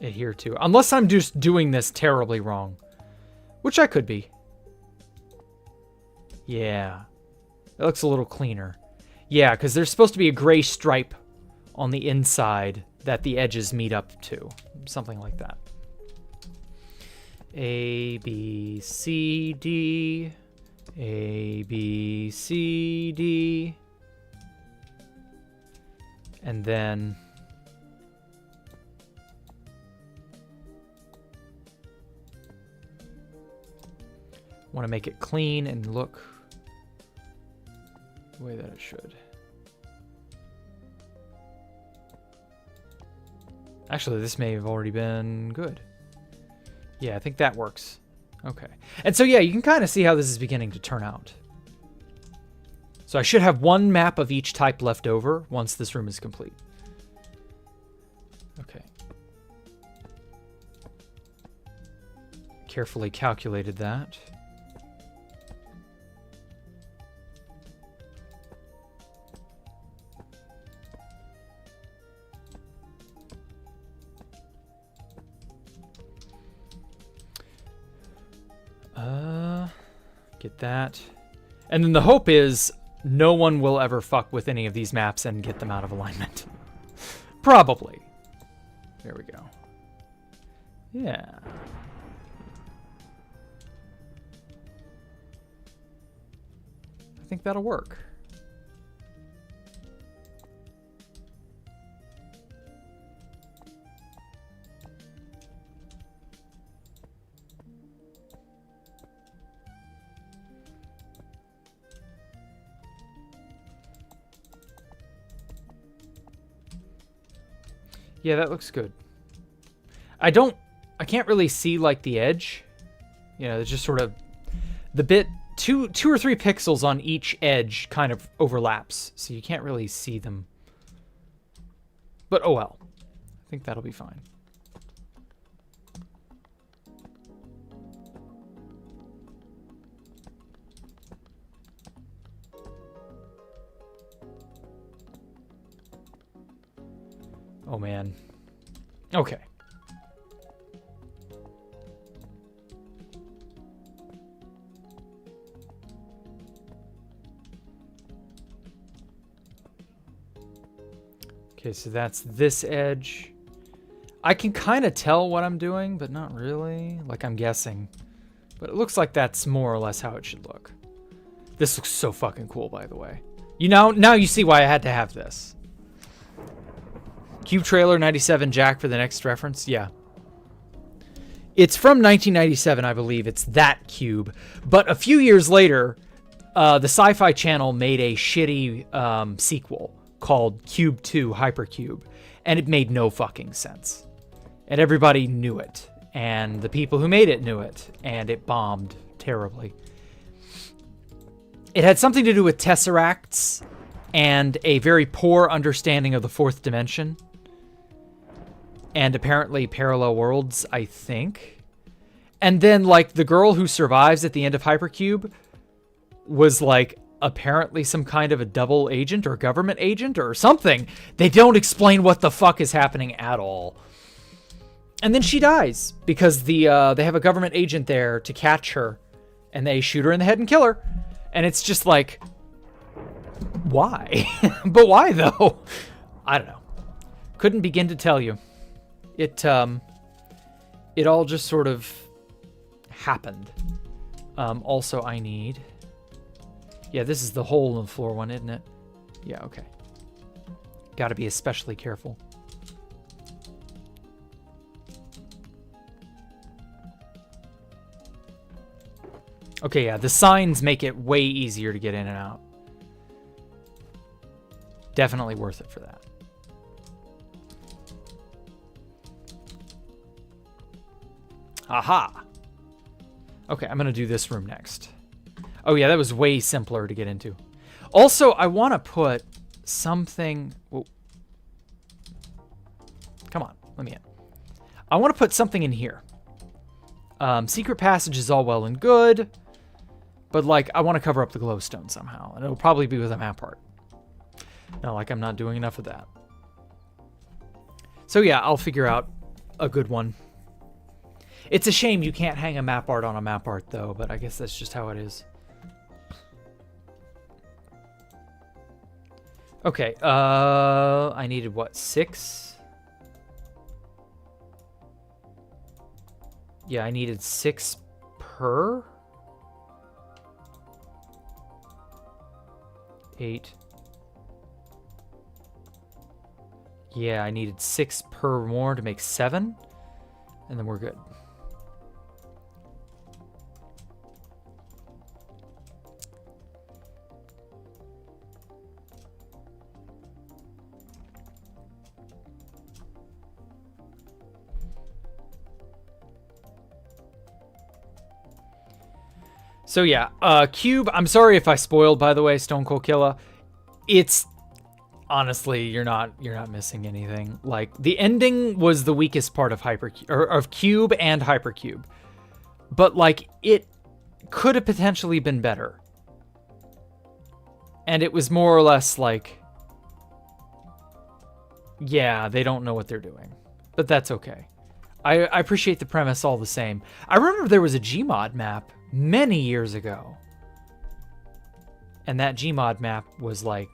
adhere to. Unless I'm just doing this terribly wrong. Which I could be. Yeah. That looks a little cleaner. Yeah, because there's supposed to be a gray stripe on the inside that the edges meet up to. Something like that. A, B, C, D. A, B, C, D. And then... want to make it clean and look the way that it should. Actually, this may have already been good. Yeah, I think that works. Okay. And so, yeah, you can kind of see how this is beginning to turn out. So I should have one map of each type left over once this room is complete. Okay. Carefully calculated that. Get that. And then the hope is no one will ever fuck with any of these maps and get them out of alignment. Probably. There we go. Yeah. I think that'll work. Yeah, that looks good. I can't really see like the edge. You know, it's just sort of the bit, two or three pixels on each edge kind of overlaps. So you can't really see them. But oh well. I think that'll be fine. Oh, man. Okay. Okay, so that's this edge. I can kind of tell what I'm doing, but not really. Like, I'm guessing. But it looks like that's more or less how it should look. This looks so fucking cool, by the way. You know, now you see why I had to have this. Cube Trailer 97 Jack for the next reference. Yeah. It's from 1997, I believe. It's that cube. But a few years later, the Sci-Fi Channel made a shitty sequel called Cube 2 Hypercube. And it made no fucking sense. And everybody knew it. And the people who made it knew it. And it bombed terribly. It had something to do with tesseracts and a very poor understanding of the fourth dimension. And apparently parallel worlds, I think. And then, like, the girl who survives at the end of Hypercube was, like, apparently some kind of a double agent or government agent or something. They don't explain what the fuck is happening at all. And then she dies because they have a government agent there to catch her. And they shoot her in the head and kill her. And it's just like, why? But why, though? I don't know. Couldn't begin to tell you. It all just sort of happened. Also, I need... Yeah, this is the hole in the floor one, isn't it? Yeah, okay. Gotta be especially careful. Okay, yeah, the signs make it way easier to get in and out. Definitely worth it for that. Aha! Okay, I'm gonna do this room next. Oh yeah, that was way simpler to get into. Also, I want to put something... Whoa. Come on, let me in. I want to put something in here. Secret passage is all well and good, but like I want to cover up the glowstone somehow, and it'll probably be with a map art. No, like I'm not doing enough of that. So yeah, I'll figure out a good one. It's a shame you can't hang a map art on a map art though, but I guess that's just how it is. Okay, I needed what, 6? Yeah, I needed 6 per. 8. Yeah, I needed 6 per more to make 7, and then we're good. So yeah, Cube, I'm sorry if I spoiled, by the way, Stone Cold Killer. It's honestly, you're not missing anything. Like the ending was the weakest part of Cube and Hypercube. But like it could have potentially been better. And it was more or less like, yeah, they don't know what they're doing. But that's okay. I appreciate the premise all the same. I remember there was a Gmod map many years ago. And that Gmod map was like...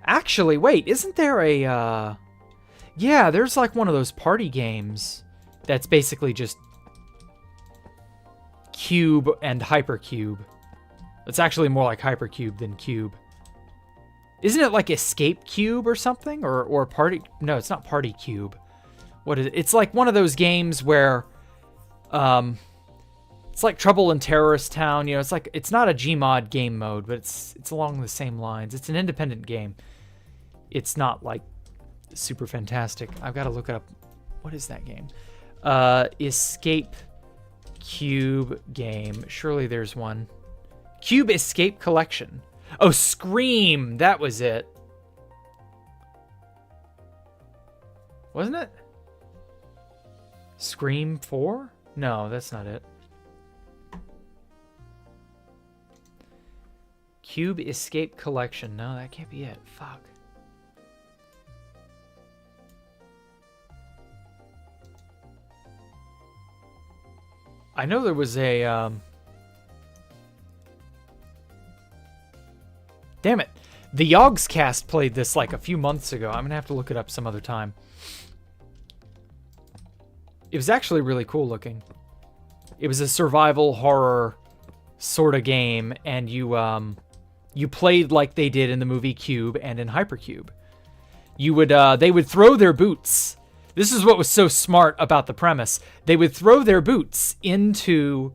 Actually, wait, isn't there a... Yeah, there's like one of those party games that's basically just Cube and Hypercube. It's actually more like Hypercube than Cube. Isn't it like Escape Cube or something? Or Party... No, it's not Party Cube. What is it? It's like one of those games where... It's like Trouble in Terrorist Town, you know, it's not a Gmod game mode, but it's along the same lines. It's an independent game. It's not like super fantastic. I've got to look it up. What is that game? Escape Cube game. Surely there's one. Cube Escape Collection. Oh, Scream. That was it. Wasn't it? Scream 4? No, that's not it. Cube Escape Collection. No, that can't be it. Fuck. I know there was a... Damn it. The Yogscast played this like a few months ago. I'm going to have to look it up some other time. It was actually really cool looking. It was a survival horror sort of game, and you played like they did in the movie Cube and in Hypercube. You would they would throw their boots. This is what was so smart about the premise. They would throw their boots into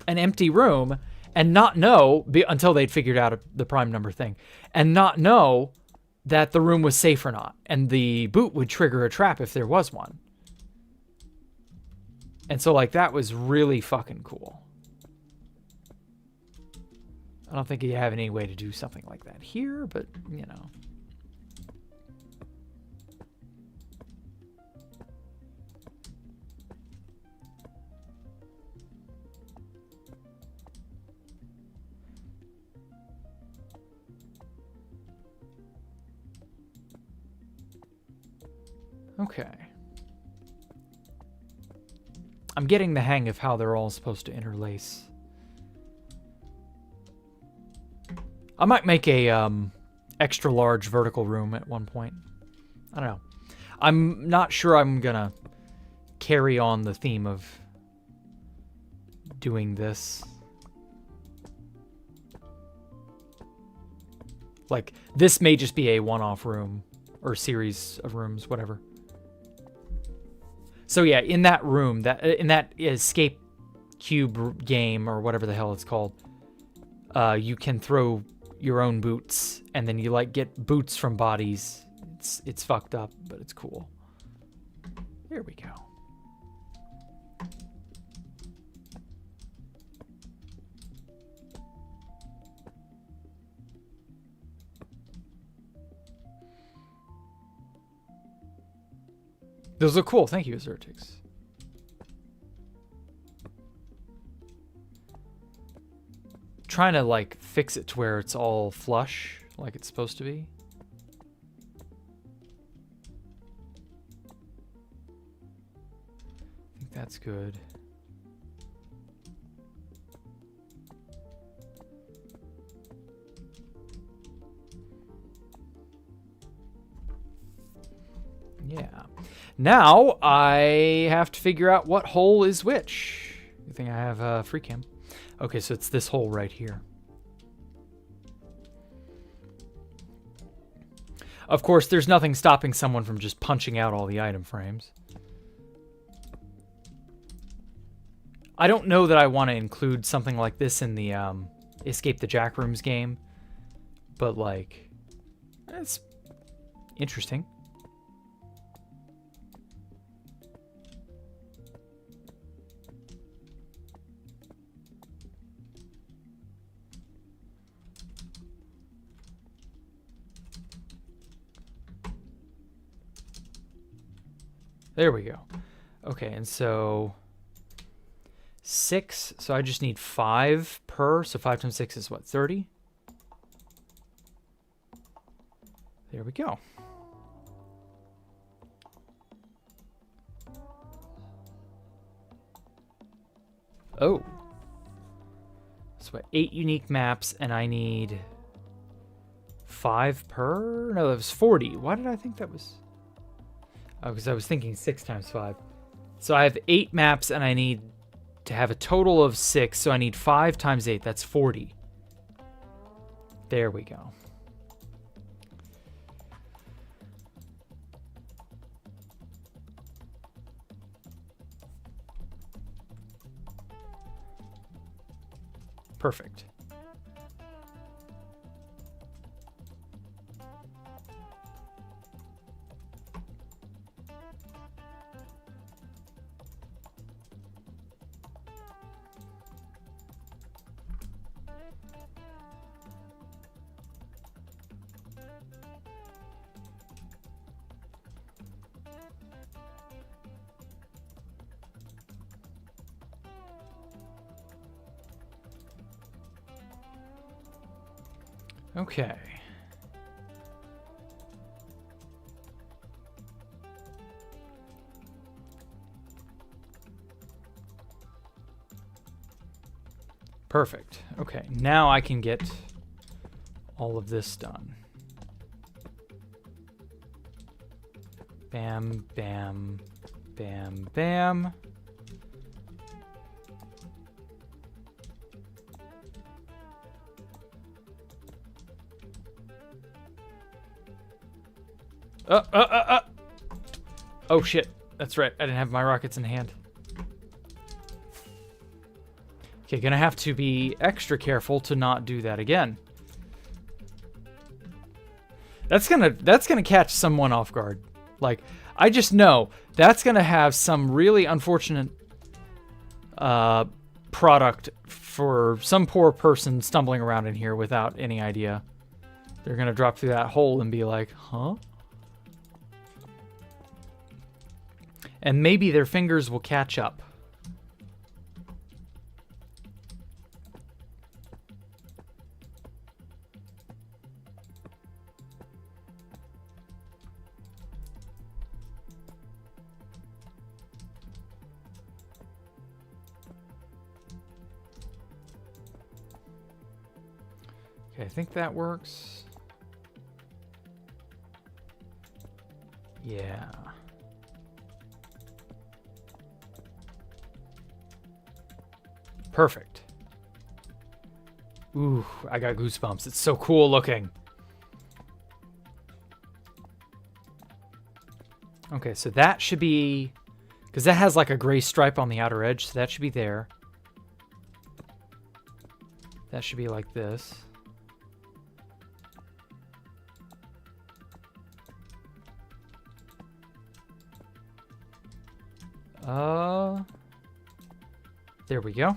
an empty room and not know until they'd figured out the prime number thing, and not know that the room was safe or not. And the boot would trigger a trap if there was one. And so like that was really fucking cool. I don't think you have any way to do something like that here, but, you know. Okay. I'm getting the hang of how they're all supposed to interlace. I might make a extra large vertical room at one point. I don't know. I'm not sure I'm gonna carry on the theme of doing this. Like, this may just be a one-off room or series of rooms, whatever. So yeah, in that room, in that escape cube game or whatever the hell it's called, you can throw your own boots, and then you like get boots from bodies. It's fucked up, but it's cool. Here we go. Those look cool. Thank you, Azertix. Trying to like fix it to where it's all flush like it's supposed to be. I think that's good. Yeah. Now I have to figure out what hole is which. Good thing I have free cam. Okay, so it's this hole right here. Of course, there's nothing stopping someone from just punching out all the item frames. I don't know that I want to include something like this in the Escape the Jack Rooms game, but like, it's interesting. There we go. Okay, and so 6, so I just need 5 per, so 5 times 6 is what, 30? There we go. Oh. So what, 8 unique maps, and I need 5 per? No, that was 40. Why did I think that was... Oh, because I was thinking 6 times 5. So I have 8 maps, and I need to have a total of 6, so I need 5 times 8. That's 40. There we go. Perfect. Okay. Perfect. Okay, now I can get all of this done. Bam, bam, bam, bam. Oh shit, that's right. I didn't have my rockets in hand. Okay, gonna have to be extra careful to not do that again. That's gonna catch someone off guard. Like, I just know that's gonna have some really unfortunate product for some poor person stumbling around in here without any idea. They're gonna drop through that hole and be like, huh? And maybe their fingers will catch up. Okay, I think that works. Yeah. Perfect. Ooh, I got goosebumps. It's so cool looking. Okay, so that should be... Because that has like a gray stripe on the outer edge, so that should be there. That should be like this. There we go.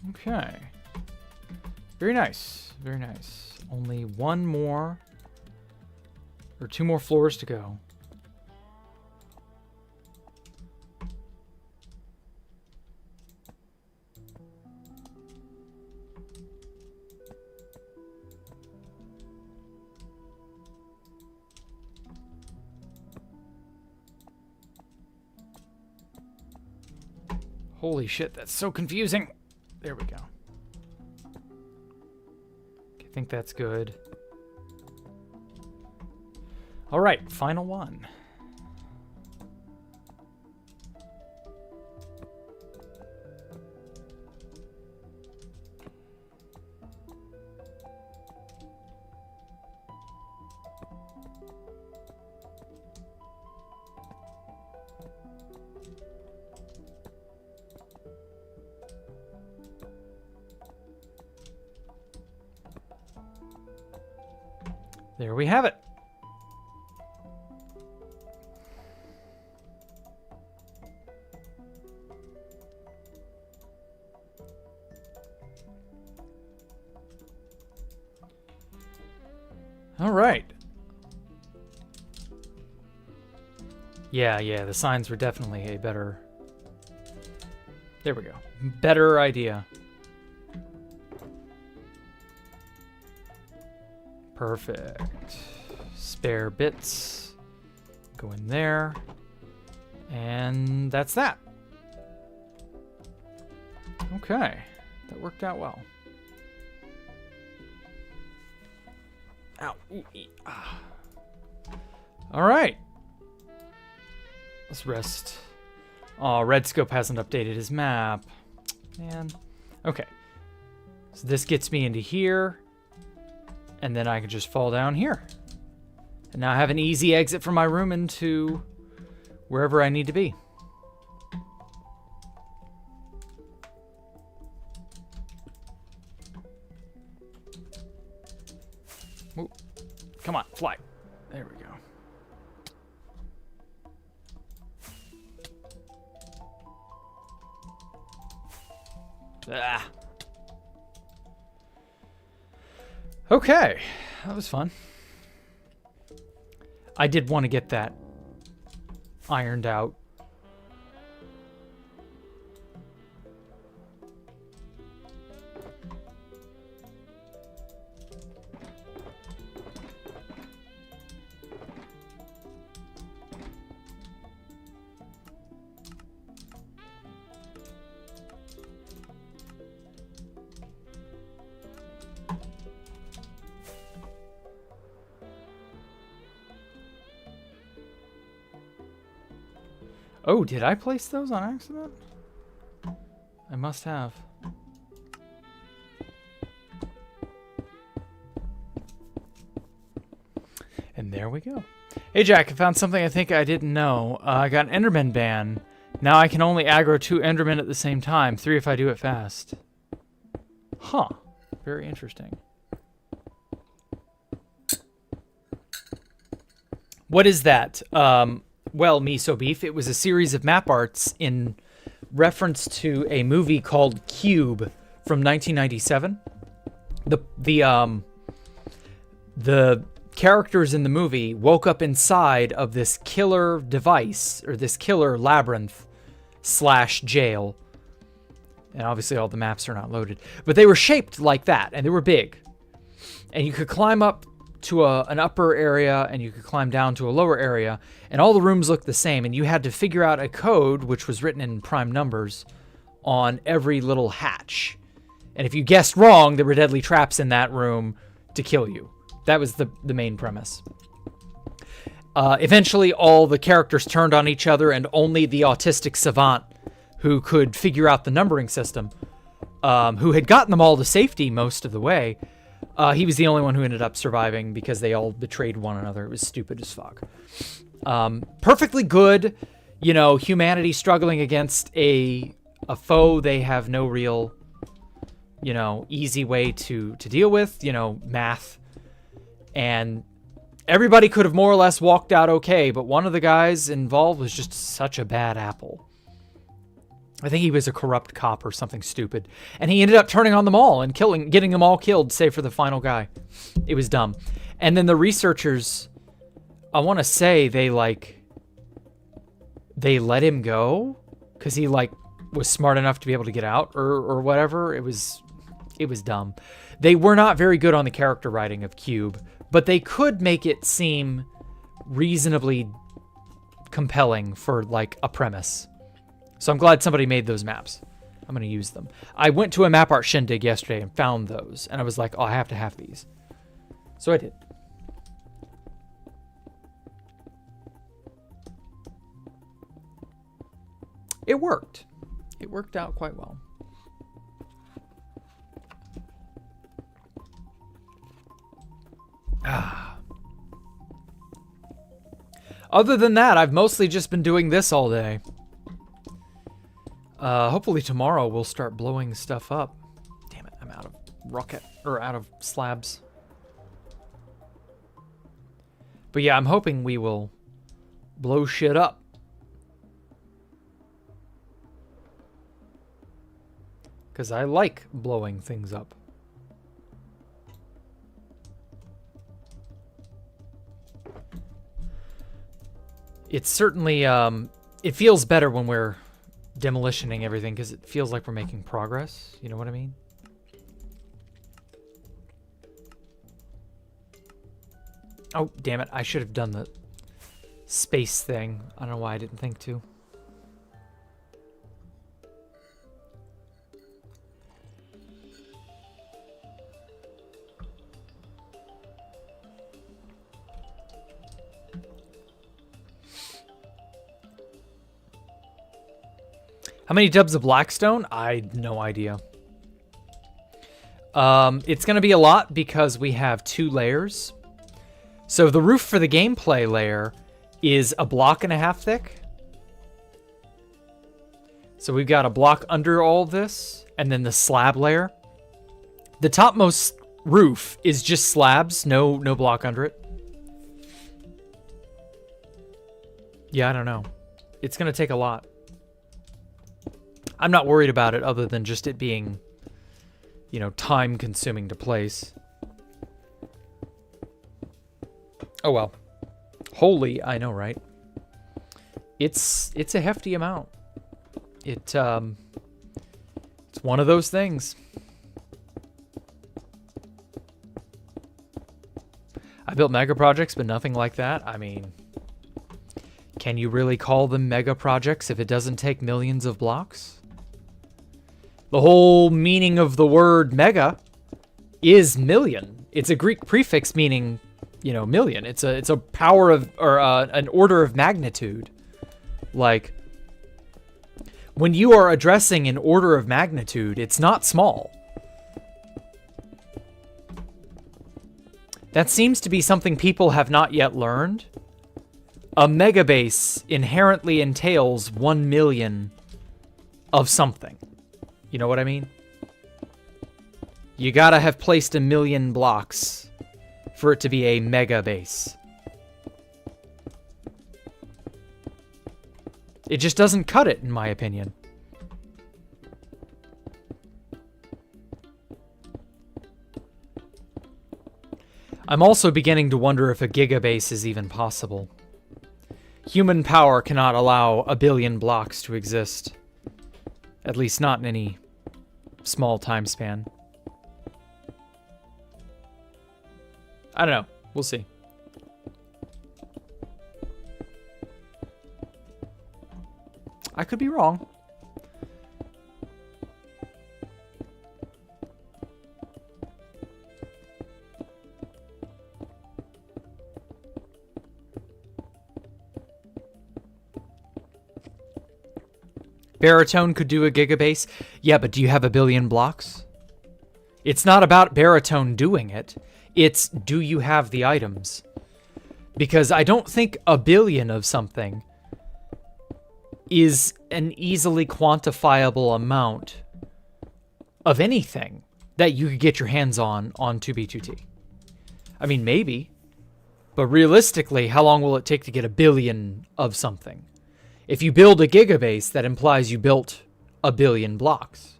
Okay. Very nice. Very nice. Only one more or two more floors to go. Holy shit, that's so confusing. There we go. I think that's good. All right, final one. There we have it. All right. Yeah, the signs were definitely a better... There we go. Better idea. Perfect. Spare bits. Go in there. And that's that. Okay. That worked out well. Ow. All right. Let's rest. Oh, Redscope hasn't updated his map. Man. Okay. So this gets me into here. And then I can just fall down here. And now I have an easy exit from my room into wherever I need to be. Ooh. Come on, fly. There we go. Ah. Okay, that was fun. I did want to get that ironed out. Oh, did I place those on accident? I must have. And there we go. Hey Jack, I found something I think I didn't know. I got an Enderman ban. Now I can only aggro 2 Endermen at the same time. 3 if I do it fast. Huh. Very interesting. What is that? Well, Miso Beef, it was a series of map arts in reference to a movie called Cube from 1997. The characters in the movie woke up inside of this killer device, or this killer labyrinth / jail. And obviously all the maps are not loaded. But they were shaped like that, and they were big. And you could climb up to an upper area, and you could climb down to a lower area, and all the rooms looked the same, and you had to figure out a code, which was written in prime numbers, on every little hatch. And if you guessed wrong, there were deadly traps in that room to kill you. That was the main premise. Eventually, all the characters turned on each other, and only the autistic savant, who could figure out the numbering system, who had gotten them all to safety most of the way, he was the only one who ended up surviving because they all betrayed one another. It was stupid as fuck. Perfectly good, you know, humanity struggling against a foe they have no real, you know, easy way to deal with, you know, math. And everybody could have more or less walked out okay, but one of the guys involved was just such a bad apple. I think he was a corrupt cop or something stupid. And he ended up turning on them all and getting them all killed, save for the final guy. It was dumb. And then the researchers, I want to say they let him go because he was smart enough to be able to get out or whatever. It was dumb. They were not very good on the character writing of Cube, but they could make it seem reasonably compelling for like a premise. So I'm glad somebody made those maps. I'm going to use them. I went to a map art shindig yesterday and found those, and I was like, oh, I have to have these. So I did. It worked. It worked out quite well. Other than that, I've mostly just been doing this all day. Hopefully tomorrow we'll start blowing stuff up. Damn it, I'm out of out of slabs. But yeah, I'm hoping we will blow shit up. Because I like blowing things up. It's certainly, it feels better when we're demolitioning everything because it feels like we're making progress. You know what I mean? Oh, damn it. I should have done the space thing. I don't know why I didn't think to. How many tubs of Blackstone? I had no idea. It's going to be a lot because we have 2 layers. So the roof for the gameplay layer is 1.5 blocks thick. So we've got a block under all this, and then the slab layer. The topmost roof is just slabs, no block under it. Yeah, I don't know. It's going to take a lot. I'm not worried about it other than just it being, you know, time consuming to place. Oh well. Holy, I know, right? It's a hefty amount. It's one of those things. I built mega projects, but nothing like that. I mean, can you really call them mega projects if it doesn't take millions of blocks? The whole meaning of the word mega is million. It's a Greek prefix meaning, you know, million. It's a power of, or an order of magnitude. Like, when you are addressing an order of magnitude, it's not small. That seems to be something people have not yet learned. A megabase inherently entails 1 million of something. You know what I mean? You gotta have placed 1 million blocks for it to be a mega base. It just doesn't cut it, in my opinion. I'm also beginning to wonder if a gigabase is even possible. Human power cannot allow 1 billion blocks to exist. At least not in any small time span. I don't know. We'll see. I could be wrong. Baritone could do a gigabase. Yeah, but do you have a billion blocks? It's not about Baritone doing it. It's, do you have the items? Because I don't think a billion of something is an easily quantifiable amount of anything that you could get your hands on 2B2T. I mean, maybe. But realistically, how long will it take to get a billion of something? If you build a gigabase, that implies you built a billion blocks.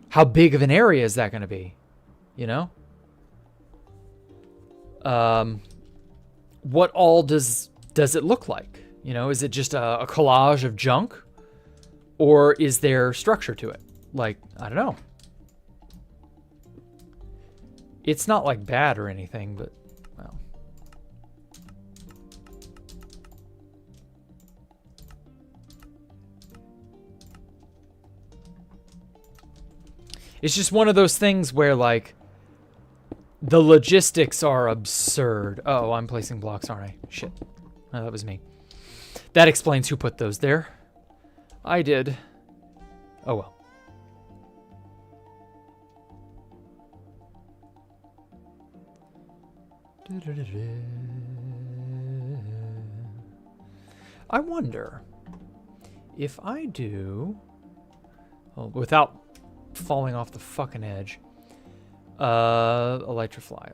How big of an area is that going to be? You know? What all does it look like? You know, is it just a collage of junk? Or is there structure to it? Like, I don't know. It's not like bad or anything, but, well. It's just one of those things where, like, the logistics are absurd. Oh, I'm placing blocks, aren't I? Shit. Oh, that was me. That explains who put those there. I did. Oh, well. I wonder if I do... Oh, without falling off the fucking edge. Electrify.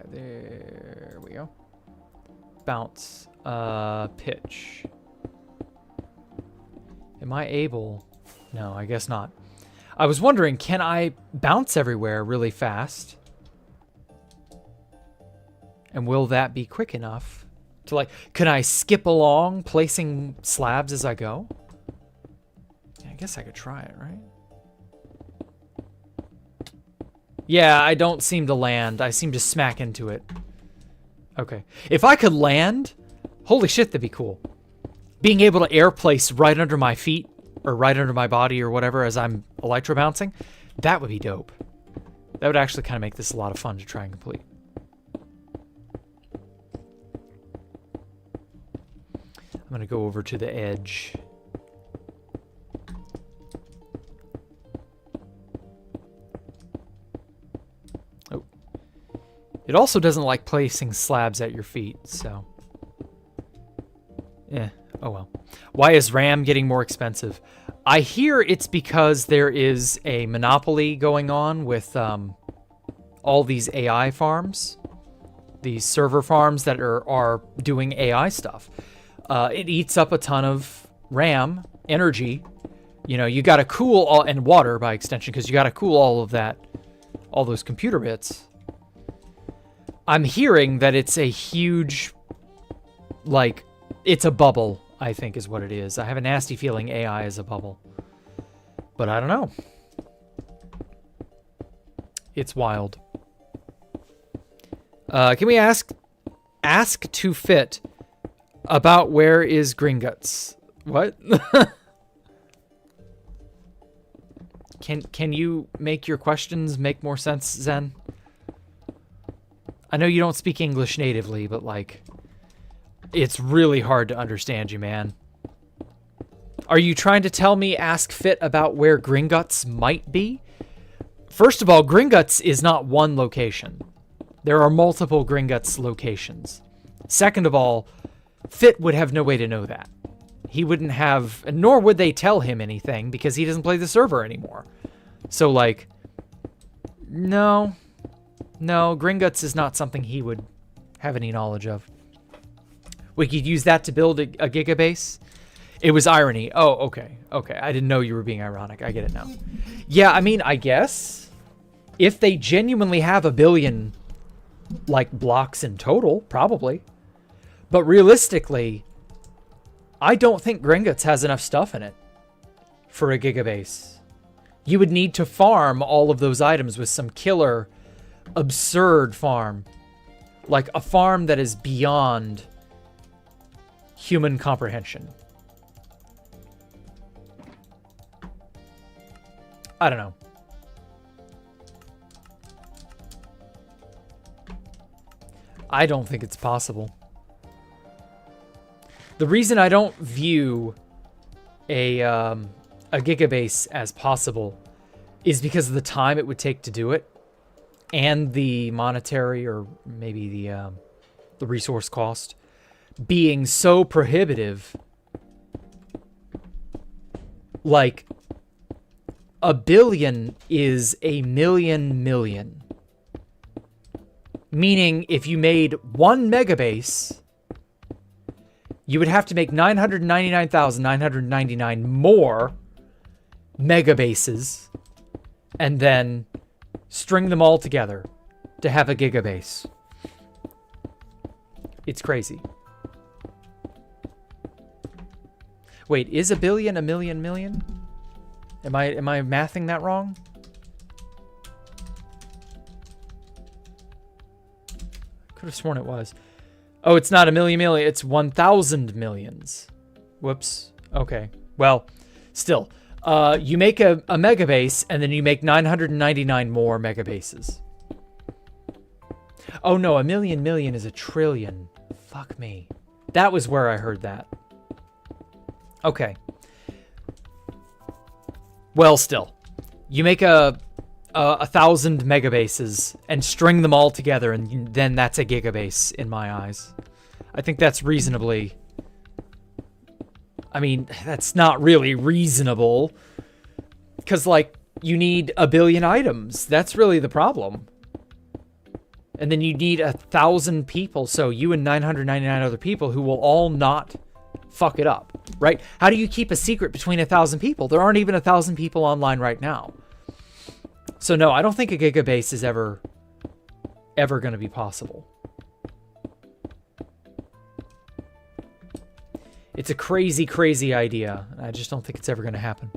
There we go. Bounce. Pitch. Am I able? No, I guess not. I was wondering, can I bounce everywhere really fast? And will that be quick enough to, like, can I skip along placing slabs as I go? Yeah, I guess I could try it, right? Yeah, I don't seem to land. I seem to smack into it. Okay. If I could land, holy shit, that'd be cool. Being able to air place right under my feet or right under my body or whatever as I'm electro bouncing, that would be dope. That would actually kind of make this a lot of fun to try and complete. I'm going to go over to the edge. Oh. It also doesn't like placing slabs at your feet, so... Eh, oh well. Why is RAM getting more expensive? I hear it's because there is a monopoly going on with all these AI farms. These server farms that are doing AI stuff. It eats up a ton of RAM, energy. You know, you got to cool all, and water by extension, because you got to cool all of that, all those computer bits. I'm hearing that it's a huge, like, it's a bubble, I think is what it is. I have a nasty feeling AI is a bubble. But I don't know. It's wild. Can we ask to fit about where is Gringotts? What? Can you make your questions make more sense, Zen? I know you don't speak English natively, but like, it's really hard to understand you, man. Are you trying to tell me ask Fit about where Gringotts might be? First of all, Gringotts is not one location. There are multiple Gringotts locations. Second of all, Fit would have no way to know that. He wouldn't have, nor would they tell him anything because he doesn't play the server anymore. So like, no, Gringotts is not something he would have any knowledge of. We could use that to build a gigabase. It was irony. Oh, okay. I didn't know you were being ironic. I get it now. Yeah, I mean, I guess if they genuinely have a billion, like, blocks in total, probably. But realistically, I don't think Gringotts has enough stuff in it for a gigabase. You would need to farm all of those items with some killer, absurd farm Like a farm that is beyond human comprehension. I don't know. I don't think it's possible. The reason I don't view a gigabase as possible is because of the time it would take to do it, and the monetary, or maybe the resource cost being so prohibitive. Like, 1 billion is a million. Meaning, if you made 1 megabase, you would have to make 999,999 more megabases and then string them all together to have a gigabase. It's crazy. Wait, is 1 billion a million? Am I mathing that wrong? Could have sworn it was. Oh, it's not a million. It's 1,000 millions. Whoops. Okay. Well, still. You make a megabase, and then you make 999 more megabases. Oh, no. A million is a trillion. Fuck me. That was where I heard that. Okay. Well, still. You make a 1,000 megabases and string them all together, and then that's a gigabase in my eyes. I think that's reasonably... I mean, that's not really reasonable, because, like, you need 1 billion items. That's really the problem. And then you need 1,000 people, so you and 999 other people who will all not fuck it up, right? How do you keep a secret between 1,000 people? There aren't even 1,000 people online right now. So no, I don't think a gigabase is ever going to be possible. It's a crazy, crazy idea. I just don't think it's ever going to happen.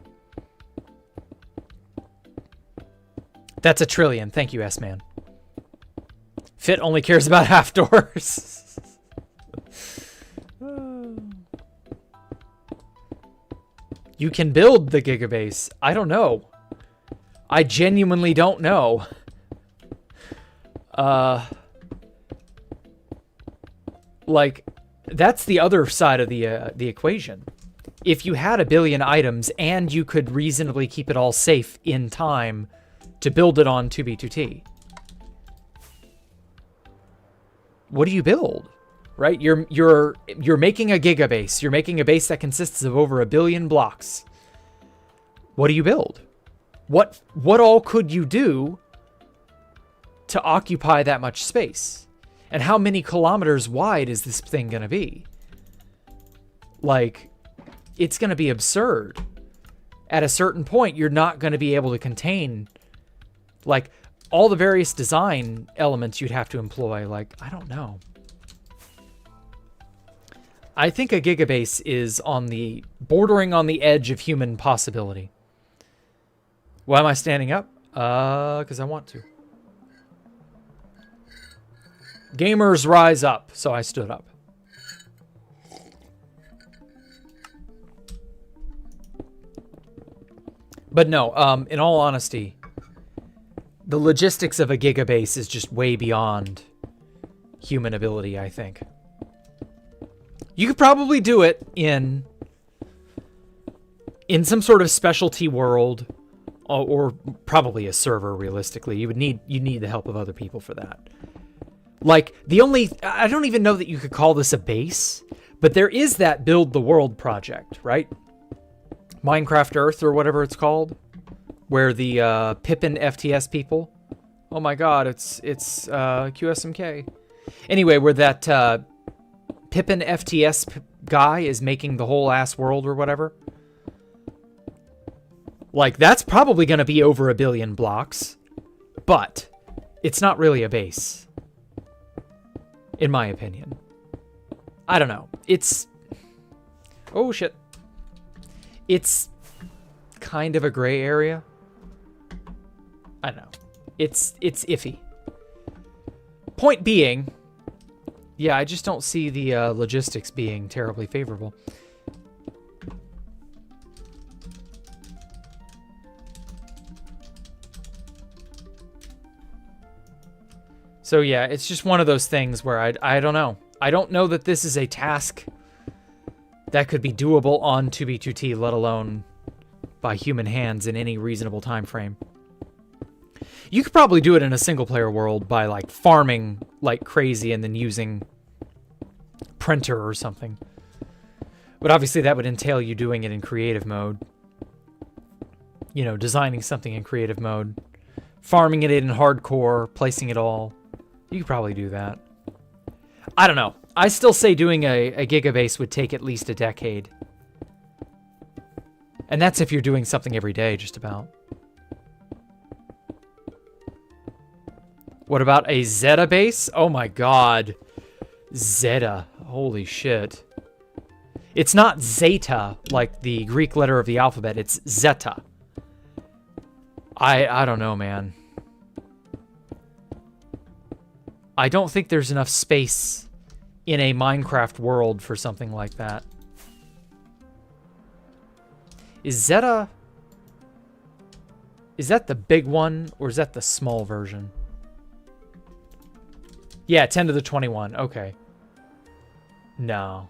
That's 1 trillion. Thank you, S-Man. Fit only cares about half doors. You can build the gigabase. I don't know. I genuinely don't know. Like, that's the other side of the equation. If you had 1 billion items and you could reasonably keep it all safe in time to build it on 2B2T, what do you build? Right? You're making a gigabase. You're making a base that consists of over 1 billion blocks. What do you build? What all could you do to occupy that much space? And how many kilometers wide is this thing going to be? Like, it's going to be absurd. At a certain point, you're not going to be able to contain, like, all the various design elements you'd have to employ. Like, I don't know. I think a gigabase is bordering on the edge of human possibility. Why am I standing up? Because I want to. Gamers rise up, so I stood up. But no, in all honesty, the logistics of a gigabase is just way beyond human ability, I think. You could probably do it in some sort of specialty world, or probably a server, realistically. You need the help of other people for that. Like, I don't even know that you could call this a base, but there is that Build the World project, right? Minecraft Earth, or whatever it's called, where the Pippin FTS people, oh my god, it's QSMK. Anyway, where that Pippin FTS guy is making the whole ass world or whatever. Like, that's probably going to be over 1 billion blocks, but it's not really a base, in my opinion. I don't know. It's... Oh, shit. It's kind of a gray area. I don't know. It's iffy. Point being, Yeah, I just don't see the logistics being terribly favorable. So yeah, it's just one of those things where I don't know. I don't know that this is a task that could be doable on 2B2T, let alone by human hands in any reasonable time frame. You could probably do it in a single-player world by, like, farming like crazy and then using printer or something. But obviously that would entail you doing it in creative mode. You know, designing something in creative mode. Farming it in hardcore, placing it all. You could probably do that. I don't know. I still say doing a gigabase would take at least a decade. And that's if you're doing something every day, just about. What about a Zeta base? Oh my god. Zeta. Holy shit. It's not Zeta, like the Greek letter of the alphabet. It's Zeta. I don't know, man. I don't think there's enough space in a Minecraft world for something like that. Is Zeta... Is that the big one, or is that the small version? Yeah, 10 to the 21. Okay. No.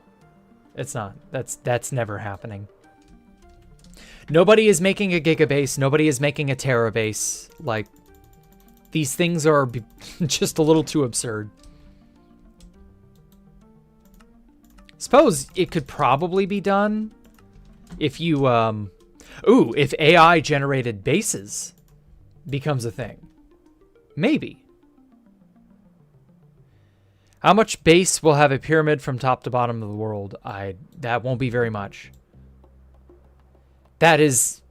It's not. That's never happening. Nobody is making a gigabase. Nobody is making a terabase. Like, these things are just a little too absurd. Suppose it could probably be done if you, ooh, if AI generated bases becomes a thing. Maybe. How much base will have a pyramid from top to bottom of the world? That won't be very much. That is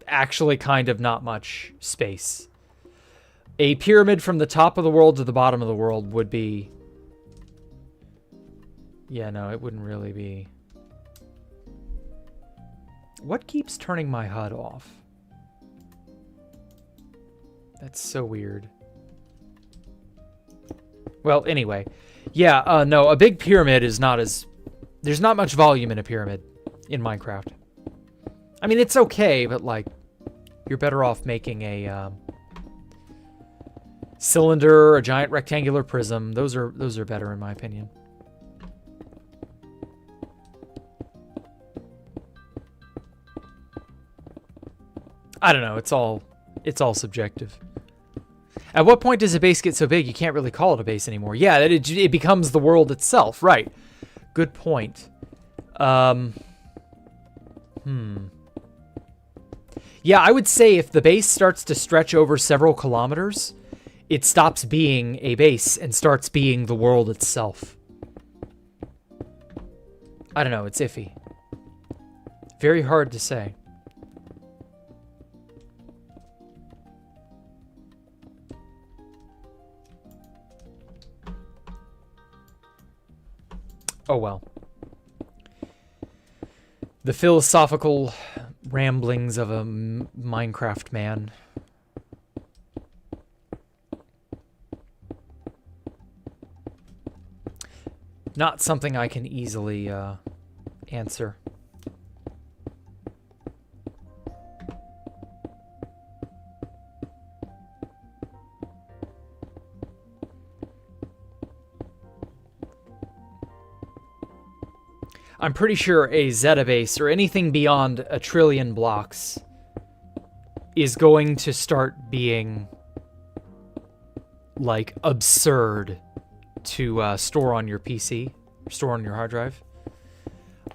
actually kind of not much space. A pyramid from the top of the world to the bottom of the world would be... Yeah, no, it wouldn't really be... What keeps turning my HUD off? That's so weird. Well, anyway. Yeah, no, a big pyramid is not as... There's not much volume in a pyramid in Minecraft. I mean, it's okay, but, like, you're better off making a cylinder, a giant rectangular prism. Those are better, in my opinion. I don't know. It's all subjective. At what point does a base get so big you can't really call it a base anymore? Yeah, it becomes the world itself. Right. Good point. Yeah, I would say if the base starts to stretch over several kilometers, it stops being a base and starts being the world itself. I don't know. It's iffy. Very hard to say. Oh well. The philosophical ramblings of a Minecraft man. Not something I can easily answer. I'm pretty sure a Zeta base or anything beyond 1 trillion blocks is going to start being like absurd to store on your PC, store on your hard drive.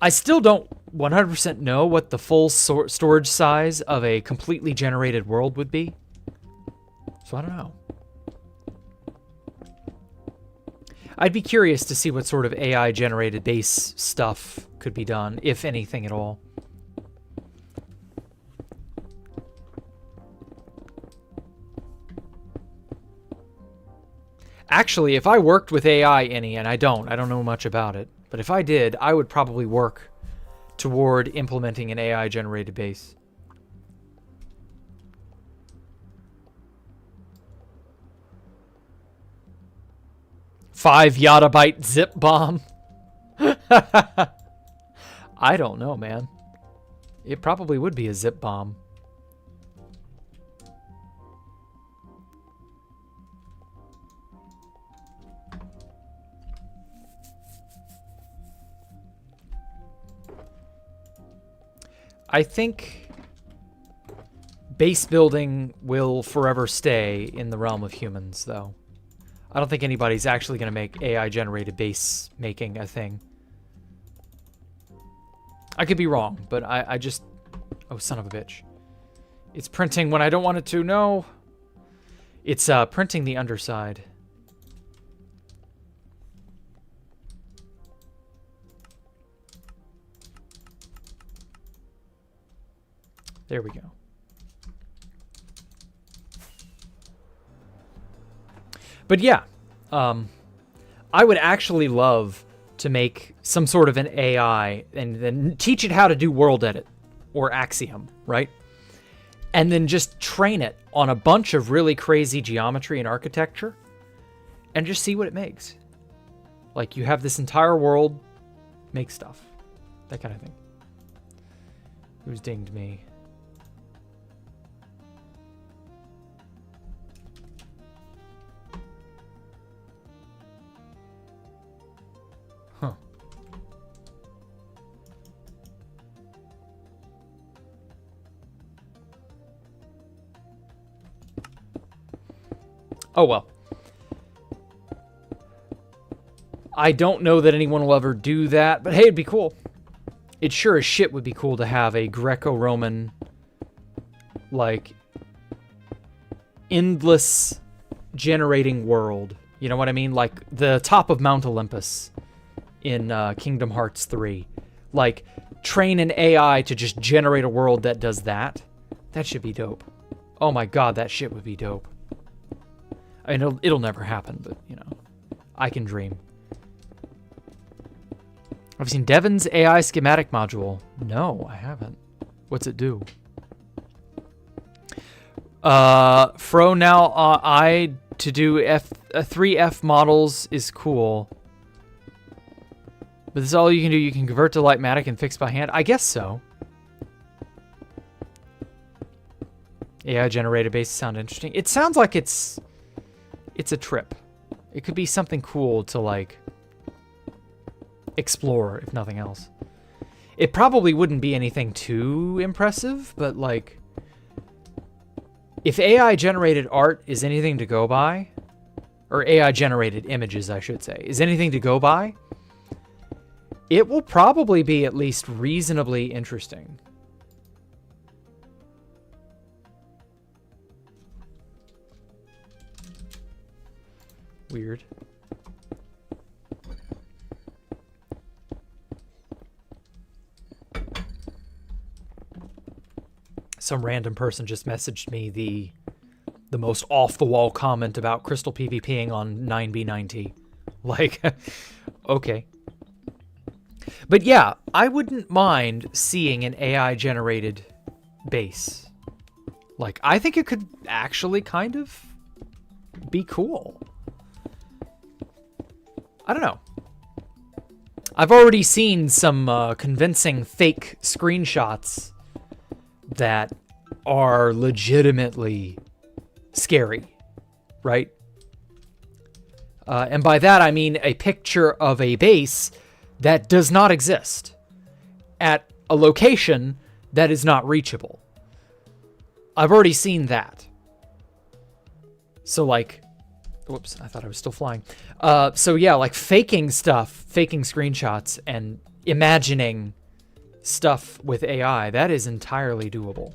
I still don't 100% know what the full storage size of a completely generated world would be. So I don't know. I'd be curious to see what sort of AI-generated base stuff could be done, if anything at all. Actually, if I worked with AI any, and I don't know much about it, but if I did, I would probably work toward implementing an AI-generated base. 5 yottabyte zip bomb. I don't know, man. It probably would be a zip bomb. I think base building will forever stay in the realm of humans, though. I don't think anybody's actually going to make AI-generated base making a thing. I could be wrong, but I just... Oh, son of a bitch. It's printing when I don't want it to. No. It's printing the underside. There we go. But yeah, I would actually love to make some sort of an AI and then teach it how to do world edit or Axiom, right? And then just train it on a bunch of really crazy geometry and architecture and just see what it makes. Like, you have this entire world, make stuff. That kind of thing. Who's dinged me? Huh. Oh well. I don't know that anyone will ever do that, but hey, it'd be cool. It sure as shit would be cool to have a Greco-Roman, like, endless generating world. You know what I mean? Like the top of Mount Olympus in Kingdom Hearts 3. Like, train an AI to just generate a world that does that. That should be dope. Oh my god, that shit would be dope. I mean, it'll never happen, but, you know, I can dream. I've seen Devon's AI schematic module. No, I haven't. What's it do? Fro now, to do 3F models is cool. But this is all you can do. You can convert to Lightmatic and fix by hand. I guess so. AI generated bases sound interesting. It sounds like it's a trip. It could be something cool to, like, explore, if nothing else. It probably wouldn't be anything too impressive, but, like, if AI generated art is anything to go by, or AI generated images, I should say, is anything to go by, it will probably be at least reasonably interesting. Weird. Some random person just messaged me the most off-the-wall comment about Crystal PvPing on 9B9T. Like, okay. But yeah, I wouldn't mind seeing an AI-generated base. Like, I think it could actually kind of be cool. I don't know. I've already seen some convincing fake screenshots that are legitimately scary, right? And by that, I mean a picture of a base that does not exist at a location that is not reachable. I've already seen that. So, like, whoops, I thought I was still flying. So yeah, like faking stuff, faking screenshots, and imagining stuff with AI, that is entirely doable.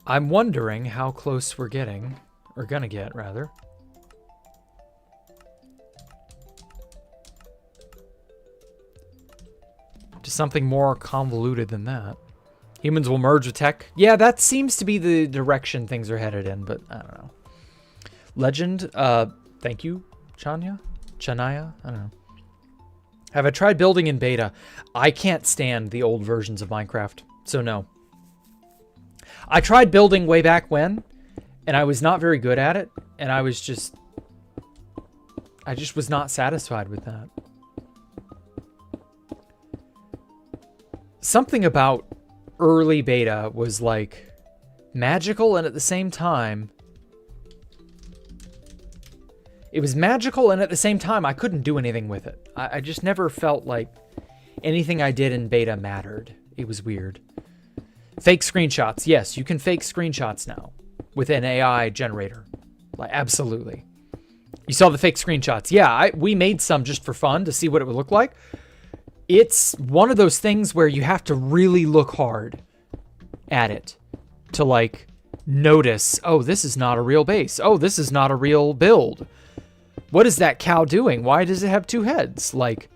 I'm wondering how close we're getting, or gonna get, rather. To something more convoluted than that. Humans will merge with tech. Yeah, that seems to be the direction things are headed in, but I don't know. Legend, thank you, Chania? Chanaya? I don't know. Have I tried building in beta? I can't stand the old versions of Minecraft, so no. I tried building way back when, And I was not very good at it, and I just was not satisfied with that. Something about early beta was like magical, and at the same time, it was magical, and at the same time, I couldn't do anything with it. I just never felt like anything I did in beta mattered. It was weird. Fake screenshots. Yes, you can fake screenshots now with an AI generator. Like, absolutely. You saw the fake screenshots. Yeah, we made some just for fun to see what it would look like. It's one of those things where you have to really look hard at it to, like, notice, oh, this is not a real base. Oh, this is not a real build. What is that cow doing? Why does it have two heads? Like,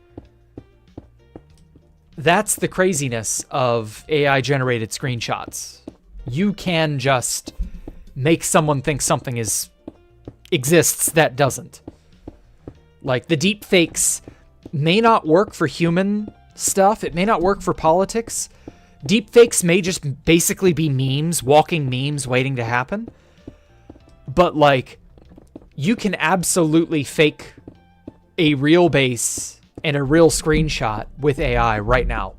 that's the craziness of AI-generated screenshots. You can just make someone think something exists that doesn't. Like, the deep fakes may not work for human stuff. It may not work for politics. Deep fakes may just basically be memes, walking memes waiting to happen. But, like, you can absolutely fake a real base and a real screenshot with AI right now.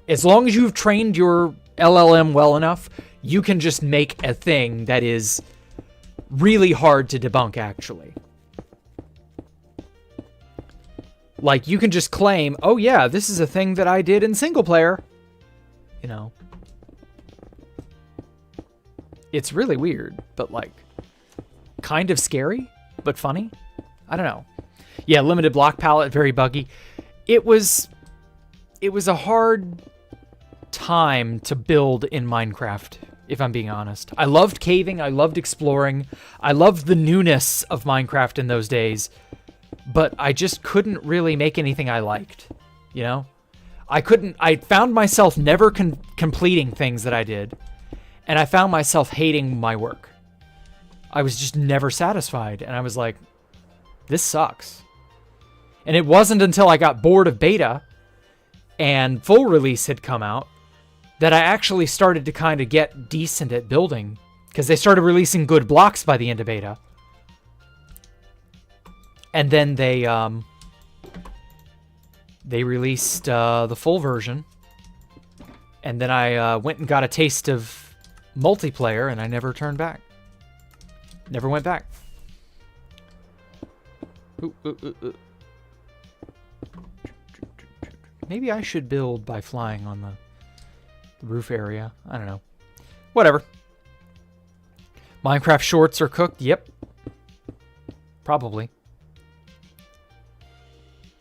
As long as you've trained your LLM well enough, you can just make a thing that is really hard to debunk, actually. Like, you can just claim, oh yeah, this is a thing that I did in single player. You know. It's really weird, but, like, kind of scary, but funny. I don't know. Yeah, limited block palette, very buggy. It was a hard time to build in Minecraft, if I'm being honest. I loved caving, I loved exploring, I loved the newness of Minecraft in those days, but I just couldn't really make anything I liked, you know? I found myself never completing things that I did, and I found myself hating my work. I was just never satisfied, and I was like, this sucks. And it wasn't until I got bored of beta and full release had come out that I actually started to kind of get decent at building, because they started releasing good blocks by the end of beta. And then they released the full version, and then I went and got a taste of multiplayer, and I never turned back. Never went back. Ooh. Maybe I should build by flying on the roof area. I don't know. Whatever. Minecraft shorts are cooked? Yep. Probably.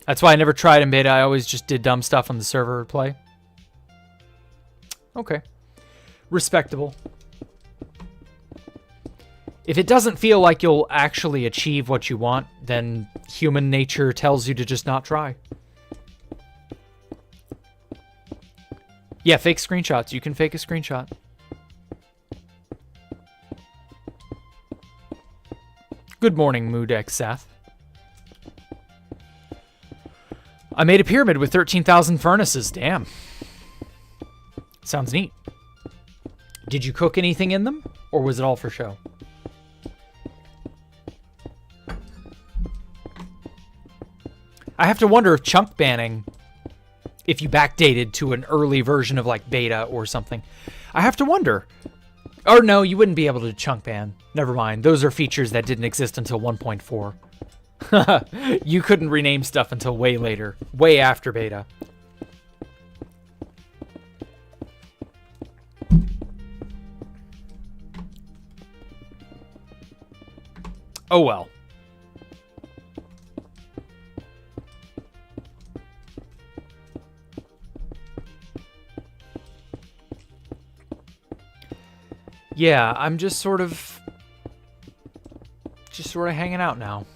That's why I never tried in beta. I always just did dumb stuff on the server play. Okay. Respectable. If it doesn't feel like you'll actually achieve what you want, then human nature tells you to just not try. Yeah, fake screenshots. You can fake a screenshot. Good morning, Moodex Seth. I made a pyramid with 13,000 furnaces. Damn. Sounds neat. Did you cook anything in them? Or was it all for show? I have to wonder if chunk banning, if you backdated to an early version of like beta or something. I have to wonder. Or no, you wouldn't be able to chunk ban. Never mind. Those are features that didn't exist until 1.4. You couldn't rename stuff until way later. Way after beta. Oh well. Yeah, I'm just sort of hanging out now.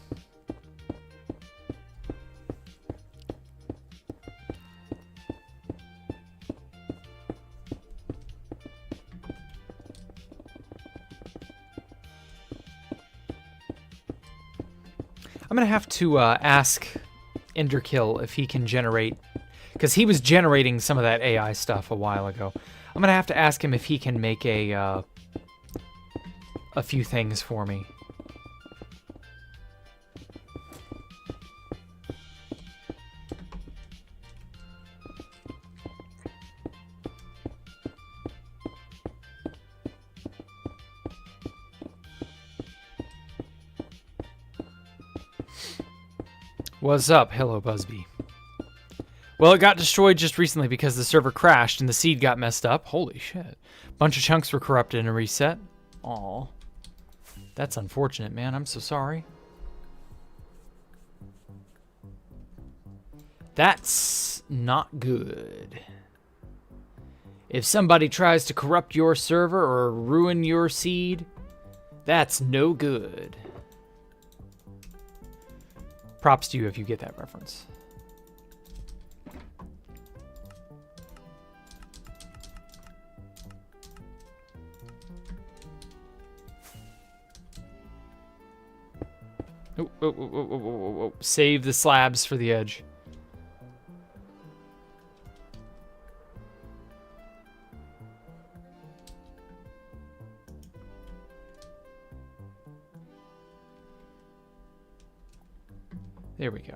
I'm gonna have to ask Enderkill if he can generate, because he was generating some of that AI stuff a while ago. I'm gonna have to ask him if he can make a a few things for me. What's up? Hello, Busby. Well, it got destroyed just recently because the server crashed and the seed got messed up. Holy shit. Bunch of chunks were corrupted in a reset. Aw. That's unfortunate, man. I'm so sorry. That's not good. If somebody tries to corrupt your server or ruin your seed, that's no good. Props to you if you get that reference. Oh. Save the slabs for the edge. There we go.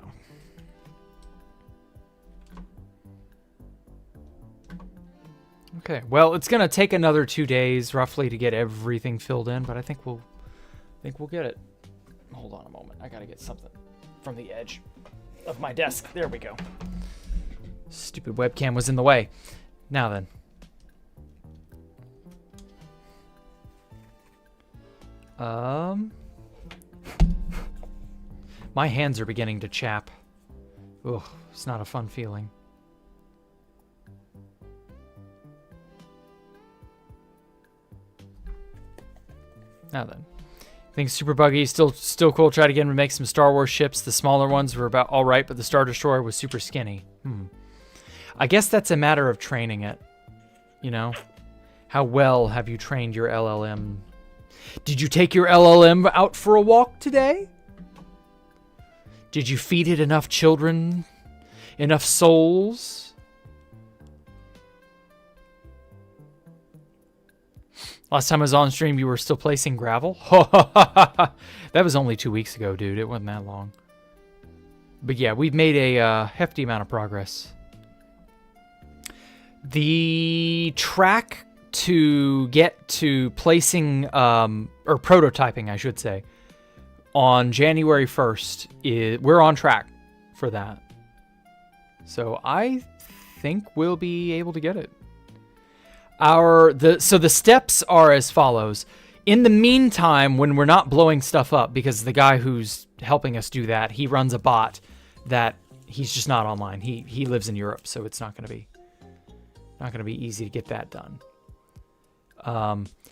Okay, well, it's gonna take another 2 days roughly to get everything filled in, but I think we'll get it. Hold on a moment. I gotta get something from the edge of my desk. There we go. Stupid webcam was in the way. Now then. My hands are beginning to chap. Ugh, it's not a fun feeling. Now then. Things super buggy, still cool. Tried again to make some Star Wars ships. The smaller ones were about all right, but the Star Destroyer was super skinny. I guess that's a matter of training it. You know? How well have you trained your LLM? Did you take your LLM out for a walk today? Did you feed it enough children? Enough souls? Last time I was on stream, you were still placing gravel? That was only 2 weeks ago, dude. It wasn't that long. But yeah, we've made a hefty amount of progress. The track to get to placing, or prototyping, I should say, on January 1st, we're on track for that. So I think we'll be able to get it. So the steps are as follows. In the meantime, when we're not blowing stuff up, because the guy who's helping us do that, he runs a bot that he's just not online. He lives in Europe, so it's not going to be easy to get that done.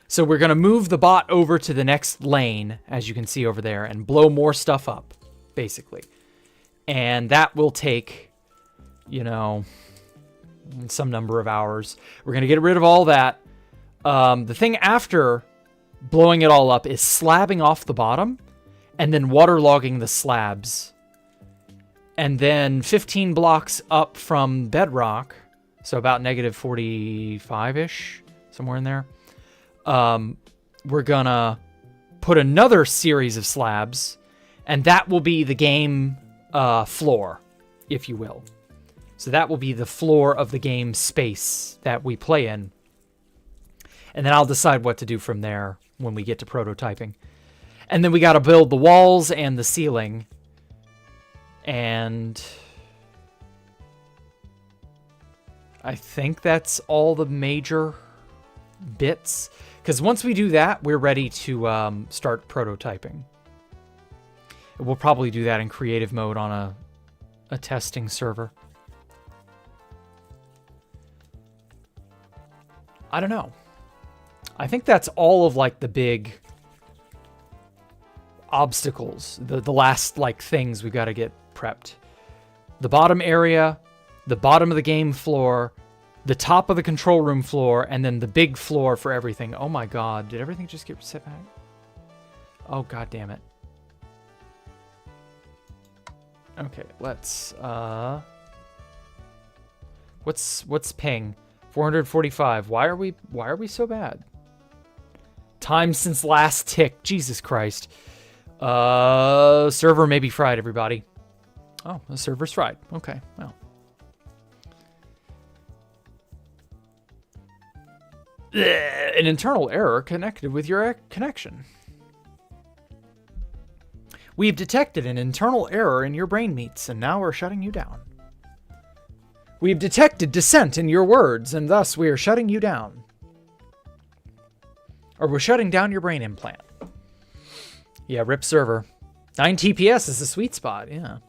So we're going to move the bot over to the next lane, as you can see over there, and blow more stuff up, basically. And that will take, you know, some number of hours. We're going to get rid of all that. The thing after blowing it all up is slabbing off the bottom and then waterlogging the slabs. And then 15 blocks up from bedrock, so about negative 45-ish, somewhere in there, we're gonna put another series of slabs, and that will be the game floor, if you will. So that will be the floor of the game space that we play in. And then I'll decide what to do from there when we get to prototyping. And then we got to build the walls and the ceiling. And I think that's all the major bits. Because once we do that, we're ready to start prototyping. We'll probably do that in creative mode on a testing server. I don't know. I think that's all of like the big obstacles, the last like things we got to get prepped. The bottom area, the bottom of the game floor, the top of the control room floor, and then the big floor for everything. Oh my god, did everything just get set back? Oh god damn it. Okay, let's what's ping? 445. Why are we so bad? Time since last tick. Jesus Christ. Server may be fried, everybody. Oh, the server's fried. Okay, well. An internal error connected with your connection. We've detected an internal error in your brain meats, and now we're shutting you down. We've detected dissent in your words, and thus we are shutting you down. Or we're shutting down your brain implant. Yeah, rip server. 9 TPS is the sweet spot, yeah.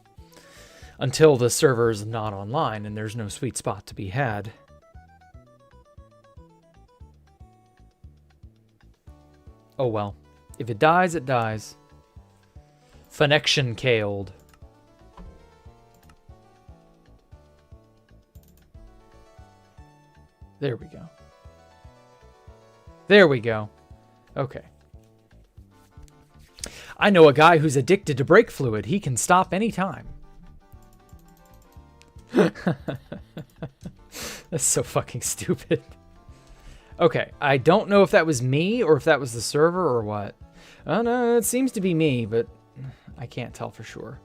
Until the server is not online and there's no sweet spot to be had. Oh well. If it dies, it dies. Connection killed. There we go. There we go. Okay. I know a guy who's addicted to brake fluid. He can stop anytime. That's so fucking stupid. Okay, I don't know if that was me or if that was the server or what. Oh no, it seems to be me, but I can't tell for sure.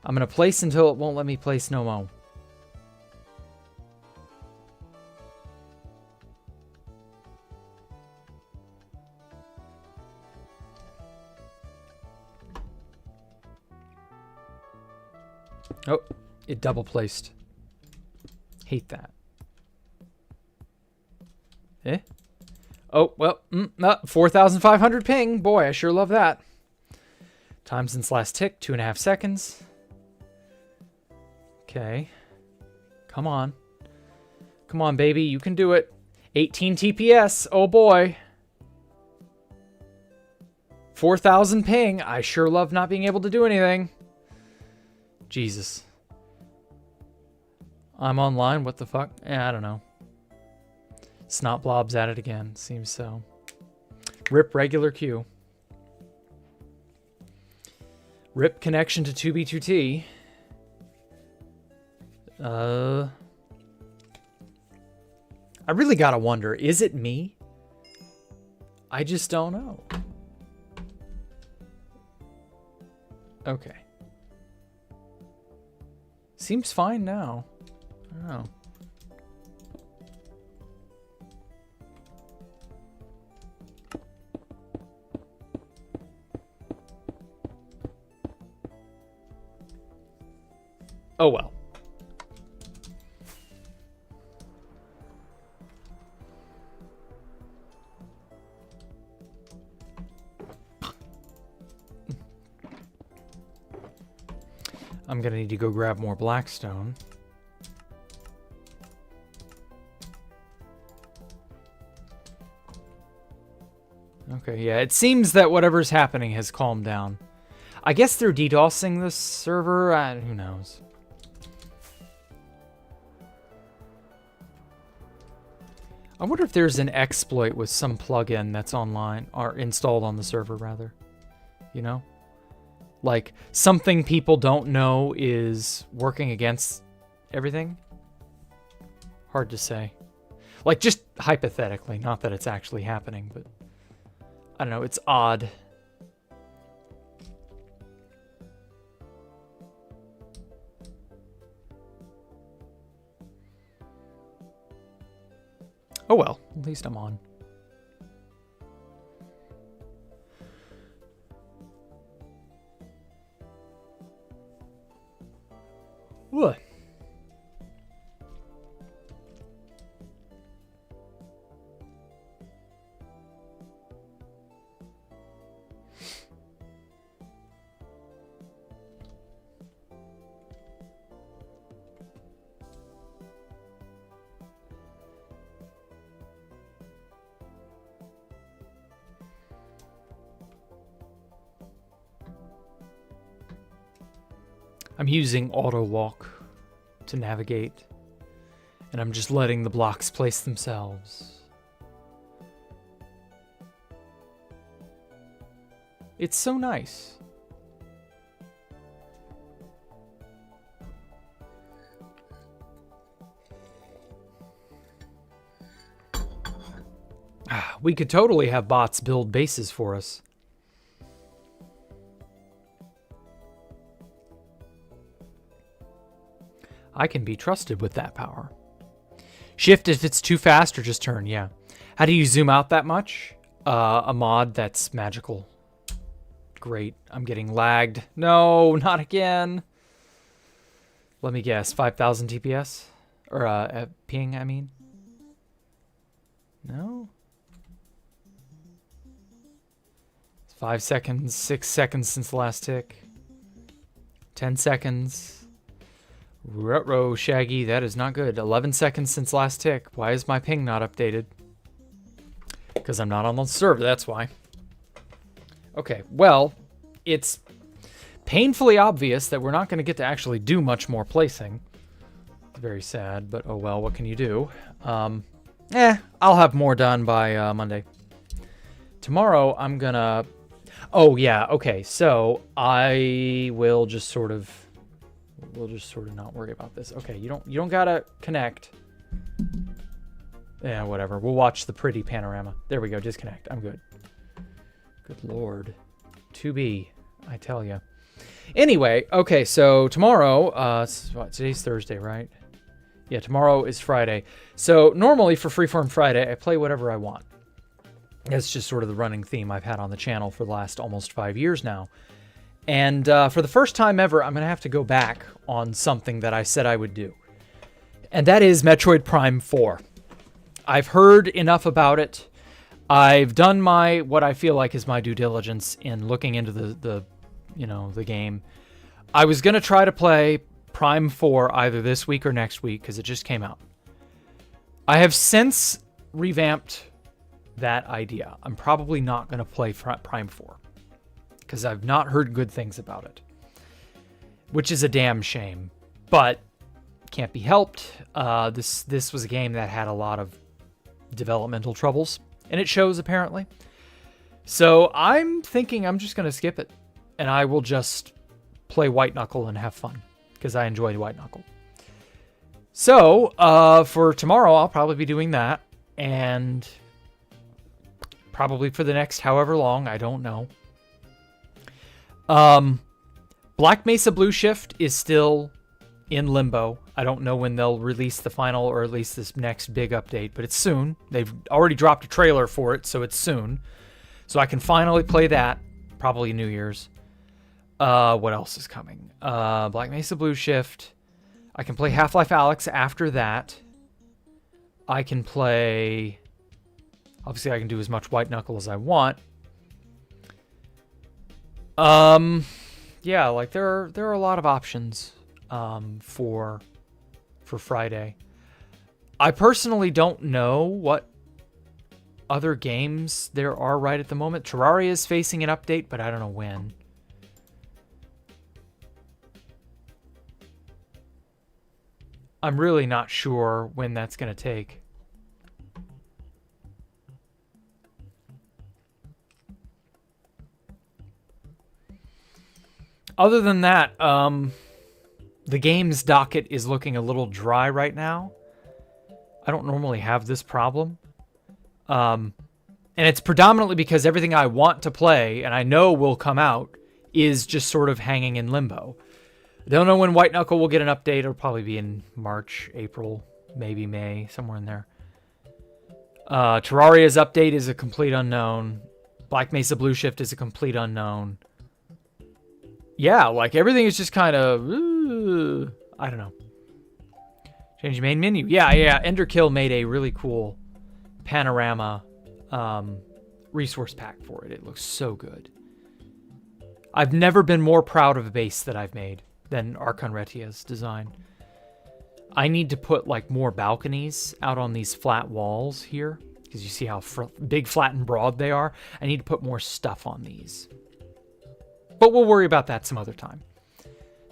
I'm gonna place until it won't let me place no more. Oh, it double placed. Hate that. Eh? Oh, well, 4,500 ping. Boy, I sure love that. Time since last tick, 2.5 seconds. Okay. Come on. Come on, baby. You can do it. 18 TPS. Oh, boy. 4,000 ping. I sure love not being able to do anything. Jesus. I'm online. What the fuck? I don't know. Snot blob's at it again. Seems so. Rip regular queue. Rip connection to 2B2T. I really gotta wonder, is it me? I just don't know. Okay. Seems fine now. I don't know. Oh well. I'm gonna need to go grab more blackstone. Okay, yeah, it seems that whatever's happening has calmed down. I guess they're DDoSing this server. Who knows? I wonder if there's an exploit with some plugin that's online, or installed on the server, rather. You know? Like, something people don't know is working against everything? Hard to say. Like, just hypothetically, not that it's actually happening, but... I don't know, it's odd. Oh well, at least I'm on. What? I'm using auto walk to navigate, and I'm just letting the blocks place themselves. It's so nice. We could totally have bots build bases for us. I can be trusted with that power. Shift if it's too fast, or just turn, yeah. How do you zoom out that much? A mod that's magical. Great, I'm getting lagged. No, not again. Let me guess, 5,000 TPS? Or ping, I mean. No? 5 seconds, 6 seconds since the last tick. 10 seconds. Ruh-roh, Shaggy, that is not good. 11 seconds since last tick. Why is my ping not updated? Because I'm not on the server, that's why. Okay, well, it's painfully obvious that we're not going to get to actually do much more placing. It's very sad, but oh well, what can you do? I'll have more done by Monday. Tomorrow, I'm gonna... Oh, yeah, okay, so I will just sort of... We'll just sort of not worry about this. Okay, you don't gotta connect. Yeah, whatever. We'll watch the pretty panorama. There we go, disconnect. I'm good. Good lord. 2B, I tell ya. Anyway, okay, so tomorrow, today's Thursday, right? Yeah, tomorrow is Friday. So normally for Freeform Friday, I play whatever I want. That's just sort of the running theme I've had on the channel for the last almost 5 years now. And for the first time ever, I'm going to have to go back on something that I said I would do. And that is Metroid Prime 4. I've heard enough about it. I've done what I feel like is my due diligence in looking into the game. I was going to try to play Prime 4 either this week or next week because it just came out. I have since revamped that idea. I'm probably not going to play Prime 4. Because I've not heard good things about it, which is a damn shame, but can't be helped. This was a game that had a lot of developmental troubles, and it shows apparently. So I'm thinking I'm just going to skip it, and I will just play White Knuckle and have fun, because I enjoy White Knuckle. So for tomorrow, I'll probably be doing that, and probably for the next however long, I don't know. Black Mesa Blue Shift is still in limbo. I don't know when they'll release the final, or at least this next big update, but it's soon. They've already dropped a trailer for it, so it's soon. So I can finally play that, probably New Year's. What else is coming? Black Mesa Blue Shift. I can play Half-Life Alyx after that. I can play... Obviously, I can do as much White Knuckle as I want. Yeah, like there are a lot of options for Friday. I personally don't know what other games there are right at the moment. Terraria is facing an update, but I don't know when. I'm really not sure when that's going to take. Other than that, the games docket is looking a little dry right now. I don't normally have this problem. And it's predominantly because everything I want to play, and I know will come out, is just sort of hanging in limbo. I don't know when White Knuckle will get an update. It'll probably be in March, April, maybe May, somewhere in there. Terraria's update is a complete unknown. Black Mesa Blue Shift is a complete unknown. Yeah, like everything is just kind of, I don't know. Change the main menu. Yeah. Enderkill made a really cool panorama resource pack for it. It looks so good. I've never been more proud of a base that I've made than Archon Retia's design. I need to put like more balconies out on these flat walls here, because you see how big, flat, and broad they are. I need to put more stuff on these. But we'll worry about that some other time.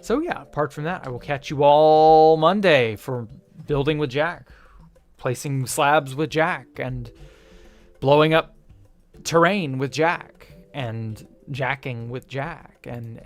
So yeah, apart from that, I will catch you all Monday for building with Jack, placing slabs with Jack, and blowing up terrain with Jack, and jacking with Jack, and